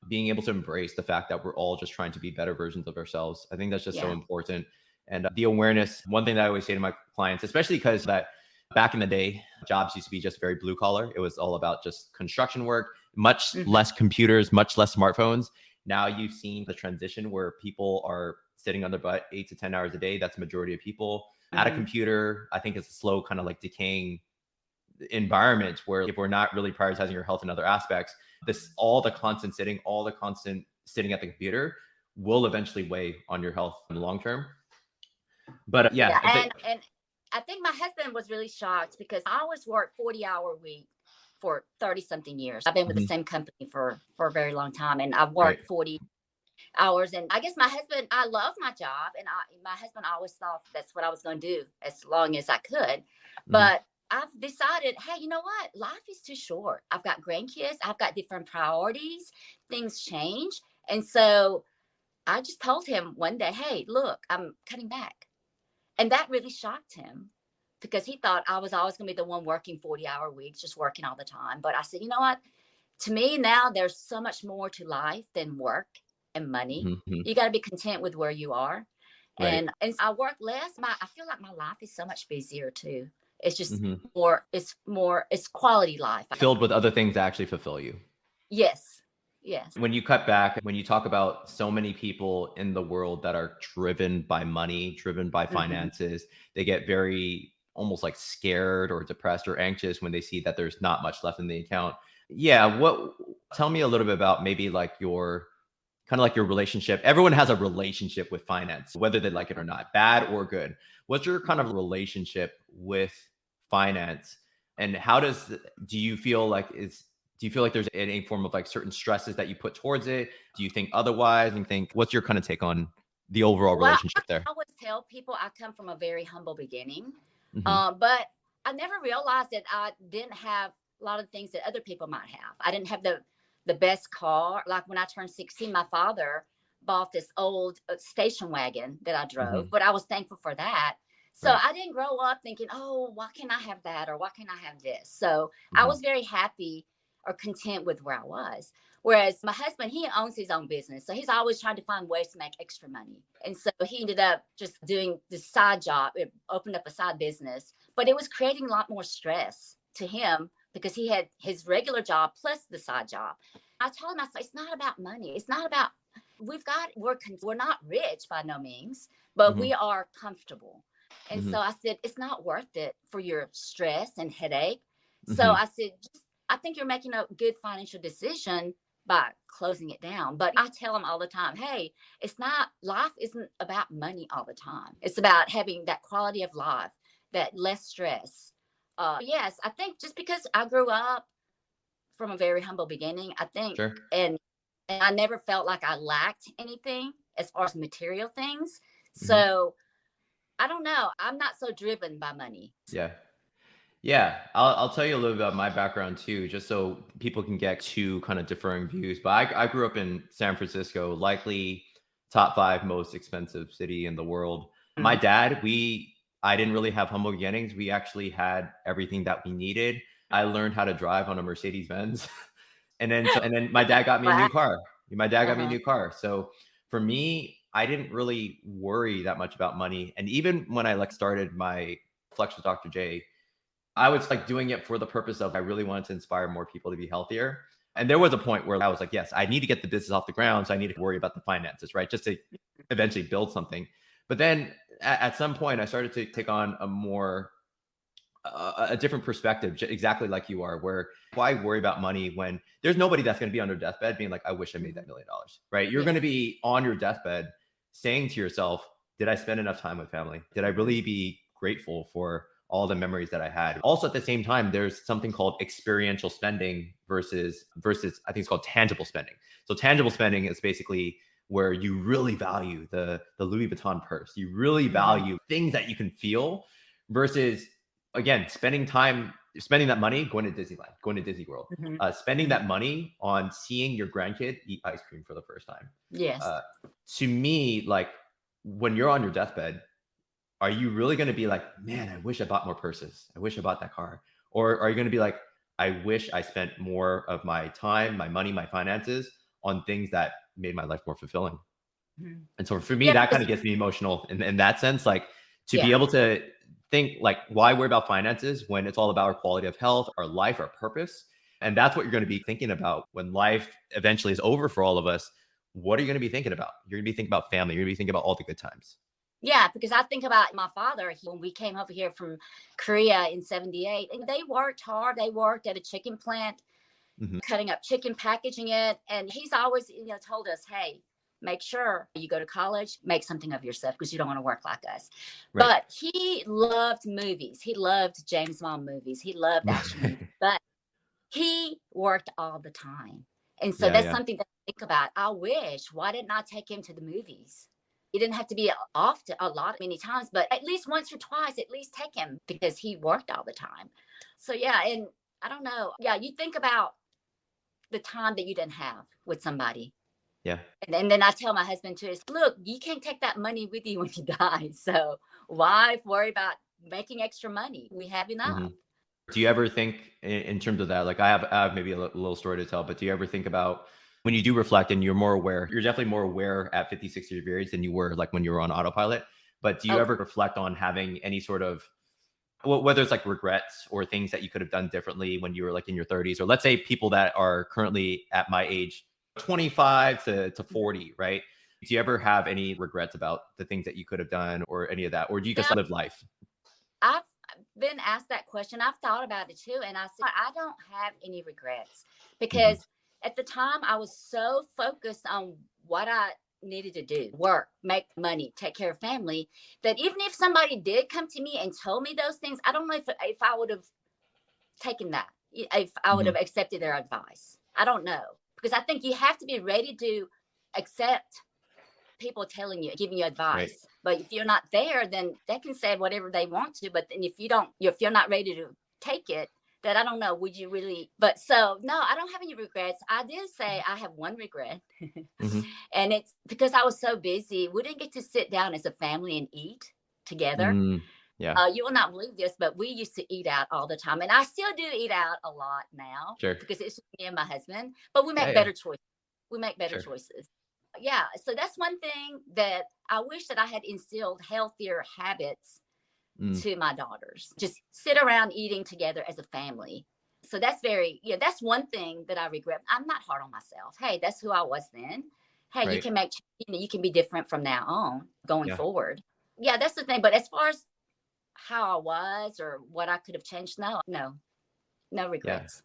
being able to embrace the fact that we're all just trying to be better versions of ourselves. I think that's just so yeah. important. And the awareness, one thing that I always say to my clients, especially because that back in the day, jobs used to be just very blue collar. It was all about just construction work, much less computers, much less smartphones. Now you've seen the transition where people are sitting on their butt 8 to 10 hours a day. That's the majority of people at a computer. I think it's a slow kind of like decaying environment where if we're not really prioritizing your health in other aspects, all the constant sitting at the computer will eventually weigh on your health in the long term. But And I think my husband was really shocked because I always worked 40-hour week for 30 something years. I've been with the same company for a very long time, and I've worked 40 hours. And I guess I love my job, and my husband always thought that's what I was going to do as long as I could. But I've decided, hey, you know what? Life is too short. I've got grandkids. I've got different priorities. Things change. And so I just told him one day, hey, look, I'm cutting back. And that really shocked him because he thought I was always going to be the one working 40-hour weeks, just working all the time. But I said, you know what? To me now, there's so much more to life than work and money. You got to be content with where you are. Right. And I work less. I feel like my life is so much busier too. It's just it's quality life. Filled with other things that actually fulfill you. Yes. Yes. When you cut back, when you talk about so many people in the world that are driven by money, driven by finances, they get very almost like scared or depressed or anxious when they see that there's not much left in the account. Yeah. Tell me a little bit about maybe like your kind of like your relationship. Everyone has a relationship with finance, whether they like it or not, bad or good. What's your kind of relationship with finance? And do you feel like there's any form of like certain stresses that you put towards it? Do you think otherwise? And what's your kind of take on the overall relationship there? I always tell people I come from a very humble beginning, but I never realized that I didn't have a lot of things that other people might have. I didn't have the best car. Like when I turned 16, my father bought this old station wagon that I drove, but I was thankful for that. So I didn't grow up thinking, oh, why can't I have that? Or why can't I have this? So I was very happy or content with where I was. Whereas my husband, he owns his own business. So he's always trying to find ways to make extra money. And so he ended up just doing this side job. It opened up a side business, but it was creating a lot more stress to him because he had his regular job plus the side job. I told him, I said, it's not about money. It's not about, we're not rich by no means, but we are comfortable. And so I said, it's not worth it for your stress and headache. So I said, I think you're making a good financial decision by closing it down. But I tell them all the time, hey, life isn't about money all the time. It's about having that quality of life, that less stress. Yes, I think just because I grew up from a very humble beginning, I think, Sure. and I never felt like I lacked anything as far as material things. Mm-hmm. So I don't know. I'm not so driven by money. Yeah. Yeah, I'll tell you a little bit about my background too, just so people can get two kind of differing views. But I grew up in San Francisco, likely top 5 most expensive city in the world. My dad, I didn't really have humble beginnings. We actually had everything that we needed. I learned how to drive on a Mercedes Benz, and then my dad got me a Wow. new car. My dad got me a Uh-huh. new car. So for me, I didn't really worry that much about money. And even when I started my Flex with Dr. J, I was doing it for the purpose of I really wanted to inspire more people to be healthier. And there was a point where I was like, yes, I need to get the business off the ground. So I need to worry about the finances, right? Just to eventually build something. But then at some point, I started to take on a different perspective, exactly like you are, where why worry about money when there's nobody that's going to be on their deathbed being like, I wish I made that $1 million, right? You're going to be on your deathbed saying to yourself, did I spend enough time with family? Did I really be grateful for all the memories that I had? Also, at the same time, there's something called experiential spending versus I think it's called tangible spending. So tangible spending is basically where you really value the Louis Vuitton purse. You really value things that you can feel versus, again, spending that money going to Disneyland, going to Disney World, spending that money on seeing your grandkid eat ice cream for the first time. Yes. To me, when you're on your deathbed, are you really going to be like, man, I wish I bought more purses. I wish I bought that car. Or are you going to be like, I wish I spent more of my time, my money, my finances on things that made my life more fulfilling? And so for me, that kind of gets me emotional in that sense, to be able to think why worry about finances when it's all about our quality of health, our life, our purpose. And that's what you're going to be thinking about when life eventually is over for all of us. What are you going to be thinking about? You're going to be thinking about family. You're going to be thinking about all the good times. Yeah, because I think about my father when we came over here from Korea in 78, and they worked hard. They worked at a chicken plant, cutting up chicken, packaging it. And he's always, told us, hey, make sure you go to college, make something of yourself because you don't want to work like us. Right. But he loved movies. He loved James Bond movies. He loved action movies, but he worked all the time. And so that's something to think about. I wish, why didn't I take him to the movies? He didn't have to be many times, but at least once or twice, at least take him because he worked all the time. So yeah, and I don't know. Yeah, you think about the time that you didn't have with somebody. Yeah. And then I tell my husband too, look, you can't take that money with you when you die. So why worry about making extra money? We have enough. Do you ever think in terms of that? I have maybe a little story to tell, but do you ever think about when you do reflect and you're more aware, you're definitely more aware at 56 years of age than you were when you were on autopilot. But do you ever reflect on having any sort of, whether it's regrets or things that you could have done differently when you were in your 30s, or let's say people that are currently at my age, 25 to 40, right? Do you ever have any regrets about the things that you could have done or any of that? Or do you just live life? I've been asked that question. I've thought about it too. And I said, I don't have any regrets because at the time I was so focused on what I needed to do, work, make money, take care of family, that even if somebody did come to me and told me those things, I don't know if I would have taken that, if I would have accepted their advice. I don't know, because I think you have to be ready to accept people telling you, giving you advice. Right. But if you're not there, then they can say whatever they want to. But then if you're not ready to take it, then I don't know, would you really? But so, no, I don't have any regrets. I did say I have one regret. And it's because I was so busy. We didn't get to sit down as a family and eat together. Yeah. You will not believe this, but we used to eat out all the time. And I still do eat out a lot now. Sure. Because it's just me and my husband. But we make better choices. We make better choices. Yeah. So that's one thing that I wish that I had instilled healthier habits to my daughters. Just sit around eating together as a family. So that's that's one thing that I regret. I'm not hard on myself. Hey, that's who I was then. Hey, you can you can be different from now on going forward. Yeah, that's the thing. But as far as how I was or what I could have changed, no regrets.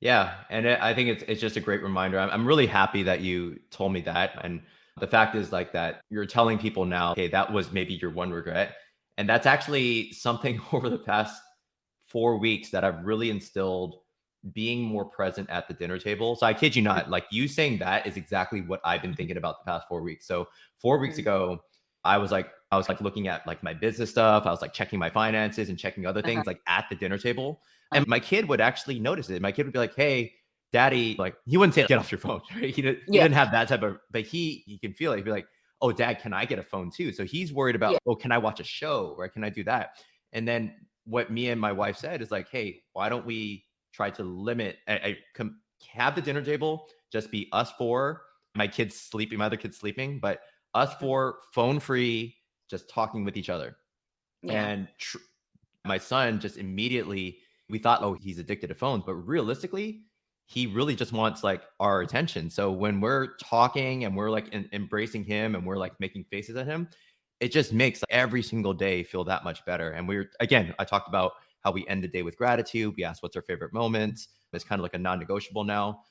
Yeah. And I think it's just a great reminder. I'm really happy that you told me that. And the fact is like that you're telling people now, hey, that was maybe your one regret. And that's actually something over the past 4 weeks that I've really instilled being more present at the dinner table. So I kid you not, like you saying that is exactly what I've been thinking about the past 4 weeks. So 4 weeks Mhm. ago, I was like looking at like my business stuff. I was like checking my finances and checking other Uh-huh. things like at the dinner table. And Um, my kid would actually notice it. My kid would be like, "Hey, daddy," like he wouldn't say get off your phone, right? He yeah, didn't have that type of, but he can feel it. He'd be like, "Oh, dad, can I get a phone too?" So he's worried yeah, about, "Oh, can I watch a show or can I do that?" And then what me and my wife said is like, "Hey, why don't we try to limit? Have the dinner table just be us four, my kids sleeping, my other kids sleeping, but us mhm, four, phone free, just talking with each other." yeah, And my son just immediately, we thought, oh, he's addicted to phones, but realistically, he really just wants like our attention. So when we're talking and we're like embracing him and we're like making faces at him, it just makes every single day feel that much better. And again, I talked about how we end the day with gratitude. We asked what's our favorite moments. It's kind of like a non-negotiable now.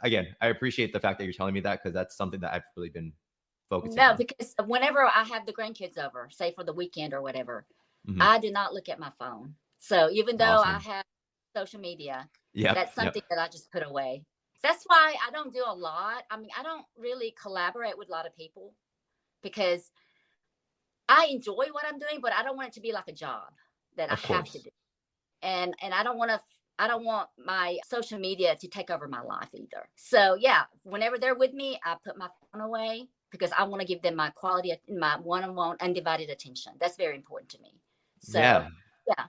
Again, I appreciate the fact that you're telling me that because that's something that I've really been focusing no, on. because whenever I have the grandkids over, say for the weekend or whatever, Mhm. I do not look at my phone. So even though I Awesome. have social media, Yep. that's Yep. something that I just put away. That's why I don't do a lot. I mean, I don't really collaborate with a lot of people because I enjoy what I'm doing, but I don't want it to be like a job that I Of have to course. do. And I don't want my social media to take over my life either. So yeah, whenever they're with me, I put my phone away because I want to give them my quality, my one-on-one undivided attention. That's very important to me. So Yeah. yeah.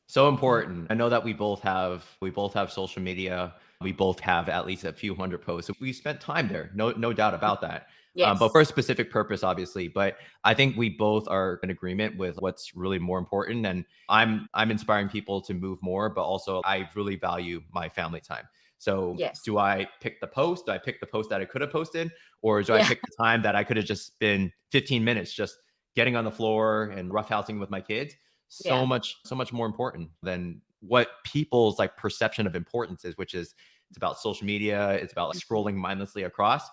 So important. I know that we both have social media. We both have at least a few hundred posts. So we spent time there. No doubt about that. But Yes. for a specific purpose, obviously. But I think we both are in agreement with what's really more important. And I'm inspiring people to move more, but also I really value my family time. So Yes. do I pick the post? Do I pick the post that I could have posted? Or do I Yeah. pick the time that I could have just been 15 minutes just getting on the floor and roughhousing with my kids? so Yeah. much so much more important than what people's like perception of importance is, which is it's about social media, it's about like Mhm. scrolling mindlessly across.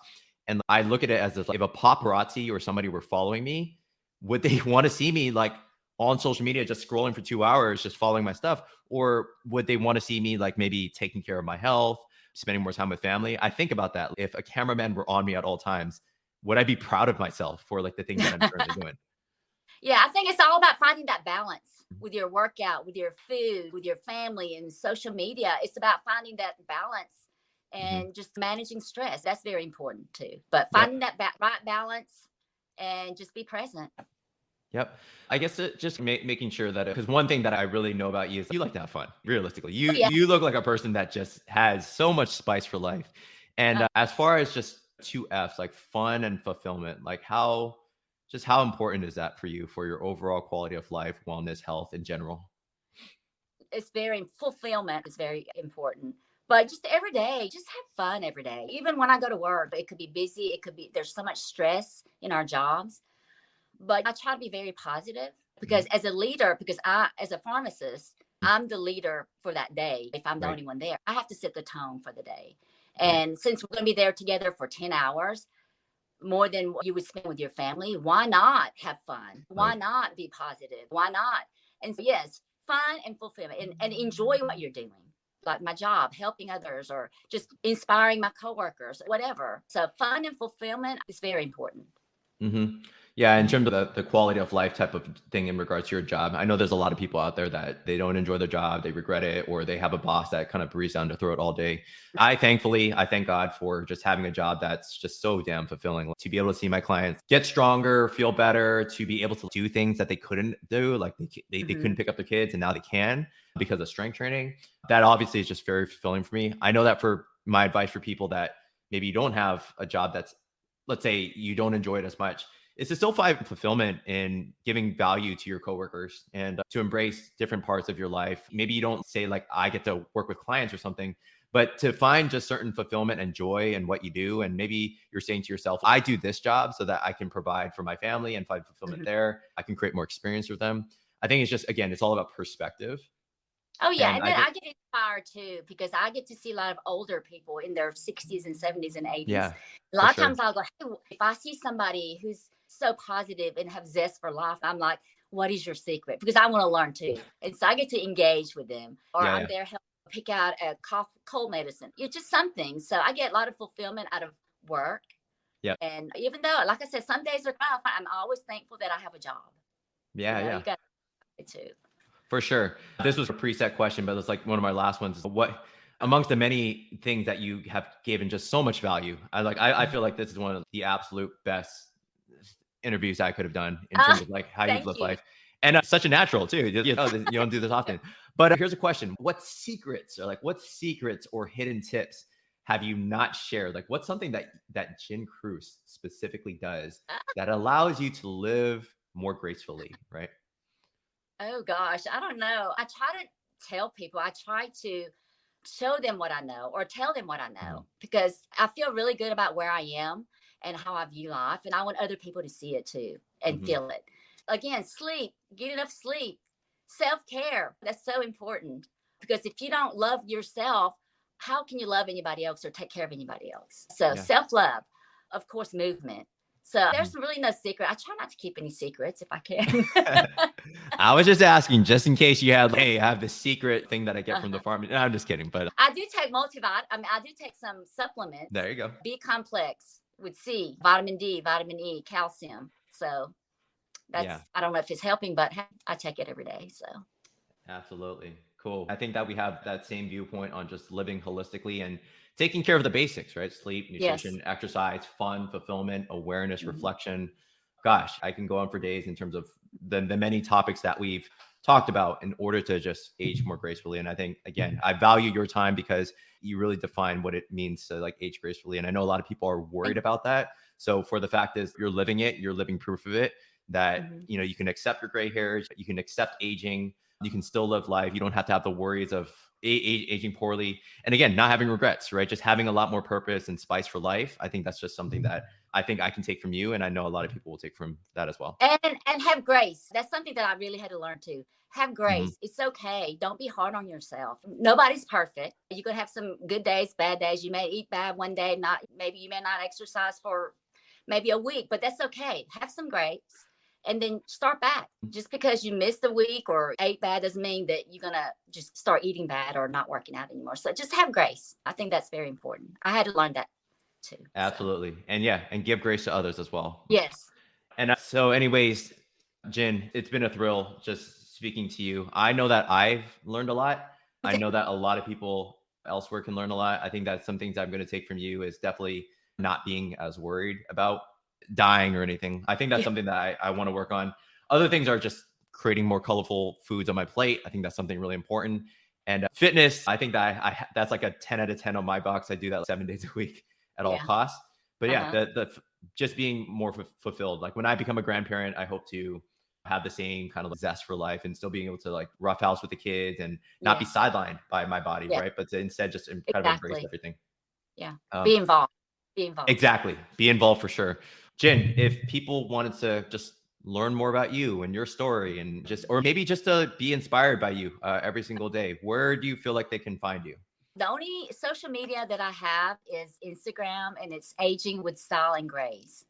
And I look at it as if, like, if a paparazzi or somebody were following me, would they want to see me like on social media just scrolling for 2 hours just following my stuff, or would they want to see me like maybe taking care of my health, spending more time with family? I think about that. If a cameraman were on me at all times, would I be proud of myself for like the things that I'm currently doing? Yeah, I think it's all about finding that balance with your workout, with your food, with your family, and social media. It's about finding that balance Mhm. and just managing stress. That's very important too. But Yep. finding that right balance and just be present. Yep. I guess just making sure that, because one thing that I really know about you is you like to have fun. Realistically, you Oh, yeah. you look like a person that just has so much spice for life. And as far as just two F's, like fun and fulfillment, like how important is that for you for your overall quality of life, wellness, health in general? It's very fulfillment is very important. But just every day, just have fun every day. Even when I go to work, it could be busy. It could be there's so much stress in our jobs. But I try to be very positive because Mhm. as a leader, because I, as a pharmacist, I'm the leader for that day. If I'm the Right. only one there, I have to set the tone for the day. Right. And since we're going to be there together for 10 hours, more than what you would spend with your family, why not have fun? Why Right. not be positive? Why not? And so, yes, fun and fulfillment and enjoy what you're doing. Like my job, helping others or just inspiring my coworkers, whatever. So fun and fulfillment is very important. Hmm. Yeah, in terms of the quality of life type of thing in regards to your job, I know there's a lot of people out there that they don't enjoy their job, they regret it, or they have a boss that kind of breathes down their throat all day. I thank God for just having a job that's just so damn fulfilling. To be able to see my clients get stronger, feel better, to be able to do things that they couldn't do, like they couldn't Mhm. pick up their kids and now they can because of strength training. That obviously is just very fulfilling for me. I know that for my advice for people that maybe you don't have a job that's, let's say you don't enjoy it as much, is to still find fulfillment in giving value to your coworkers and to embrace different parts of your life. Maybe you don't say like I get to work with clients or something, but to find just certain fulfillment and joy in what you do. And maybe you're saying to yourself, I do this job so that I can provide for my family and find fulfillment Mhm. there. I can create more experience with them. I think it's just, again, it's all about perspective. Oh, yeah. And And I then think, I get inspired too, because I get to see a lot of older people in their 60s and 70s and 80s. yeah, A for lot of sure. times I'll go, hey, if I see somebody who's so positive and have zest for life, I'm like, what is your secret? Because I want to learn too. And so I get to engage with them, or Yeah, I'm yeah, there helping pick out a cold medicine. It's just something. So I get a lot of fulfillment out of work. yeah, And even though, like I said, some days are tough, I'm always thankful that I have a job. yeah, You yeah. got to. For sure. This was a preset question, but it's like one of my last ones. What amongst the many things that you have given just so much value, I feel like this is one of the absolute best interviews I could have done in terms of like how you've Thank lived you. life. And such a natural too. You don't do this often. But here's a question. What secrets or hidden tips have you not shared? Like what's something that Jin Cruce specifically does that allows you to live more gracefully, right? Oh gosh, I don't know. I try to tell people, I try to show them what I know or tell them what I Mhm. know, because I feel really good about where I am and how I view life. And I want other people to see it too and Mhm. feel it. Again, sleep, get enough sleep, self care. That's so important, because if you don't love yourself, how can you love anybody else or take care of anybody else? So, Yeah. self love, of course, movement. So, Mhm. there's really no secret. I try not to keep any secrets if I can. I was just asking, just in case you had, hey, I have this secret thing that I get from the Uh-huh. farm. No, I'm just kidding, but I do take I do take some supplements, there you go. B complex with C, vitamin D, vitamin E, calcium. So Yeah, I don't know if it's helping, but I take it every day. So absolutely. Cool. I think that we have that same viewpoint on just living holistically and taking care of the basics, right? Sleep, yes. nutrition, exercise, fun, fulfillment, awareness, Mhm. reflection. Gosh, I can go on for days in terms of the many topics that we've talked about in order to just age more gracefully. And I think, again, I value your time because you really define what it means to like age gracefully. And I know a lot of people are worried Thank about that. So for the fact is you're living it, you're living proof of it, that, you. Mhm. you can accept your gray hairs, you can accept aging, you can still live life. You don't have to have the worries of aging poorly. And again, not having regrets, right? Just having a lot more purpose and spice for life. I think that's just something that I think I can take from you. And I know a lot of people will take from that as well. And have grace. That's something that I really had to learn to have Mhm. grace. It's okay. Don't be hard on yourself. Nobody's perfect. You're gonna have some good days, bad days. You may eat bad one day, not maybe you may not exercise for maybe a week, but that's okay. Have some grace and then start back. Just because you missed a week or ate bad doesn't mean that you're gonna just start eating bad or not working out anymore. So just have grace. I think that's very important. I had to learn that too. So Absolutely. And yeah, and give grace to others as well. yes. And so, anyways, Jin, it's been a thrill just speaking to you. I know that I've learned a lot. I know that a lot of people elsewhere can learn a lot. I think that some things I'm going to take from you is definitely not being as worried about dying or anything. I think that's Yeah. something that I want to work on. Other things are just creating more colorful foods on my plate. I think that's something really important. And fitness, I think that that's like a 10 out of 10 on my box. I do that 7 days a week at all Yeah. costs. But yeah, Uh-huh. the just being more fulfilled. Like when I become a grandparent, I hope to have the same kind of like zest for life and still being able to like roughhouse with the kids and not be Yes. sidelined by my body, Yeah. right? But to instead just kind of embrace Exactly. everything. Yeah. Um, Be involved. Be involved. exactly. Be involved for sure. Jen, if people wanted to just learn more about you and your story and just, or maybe just to be inspired by you every single day, where do you feel like they can find you? The only social media that I have is Instagram, and it's Aging with Style and Grace.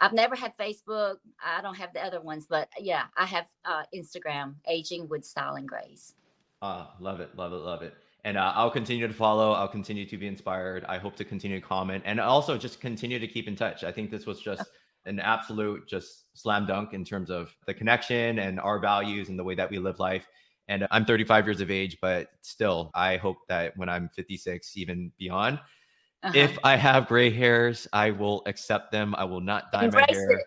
I've never had Facebook. I don't have the other ones, but yeah, I have Instagram, Aging with Style and Grace. Love it, love it, love it. And I'll continue to follow. I'll continue to be inspired. I hope to continue to comment and also just continue to keep in touch. I think this was just an absolute just slam dunk in terms of the connection and our values and the way that we live life. And I'm 35 years of age, but still, I hope that when I'm 56, even beyond, Uh-huh. if I have gray hairs, I will accept them. I will not dye my Embrace hair. it.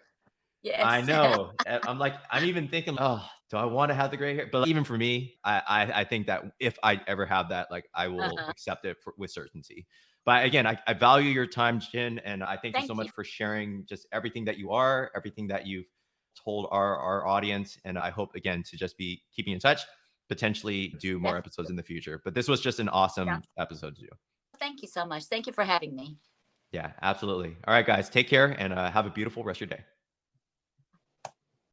I Yes. know. I'm like, I'm even thinking, oh, do I want to have the gray hair? But even for me, I think that if I ever have that, like I will Uh-huh. accept it with certainty. But again, I value your time, Jin, and I thank you so Thank you. much for sharing just everything that you are, everything that you've told our audience. And I hope again to just be keeping in touch, potentially do more episodes Definitely. in the future. But this was just an Yeah. awesome episode to do. Thank you so much. Thank you for having me. Yeah, absolutely. All right, guys, take care and have a beautiful rest of your day.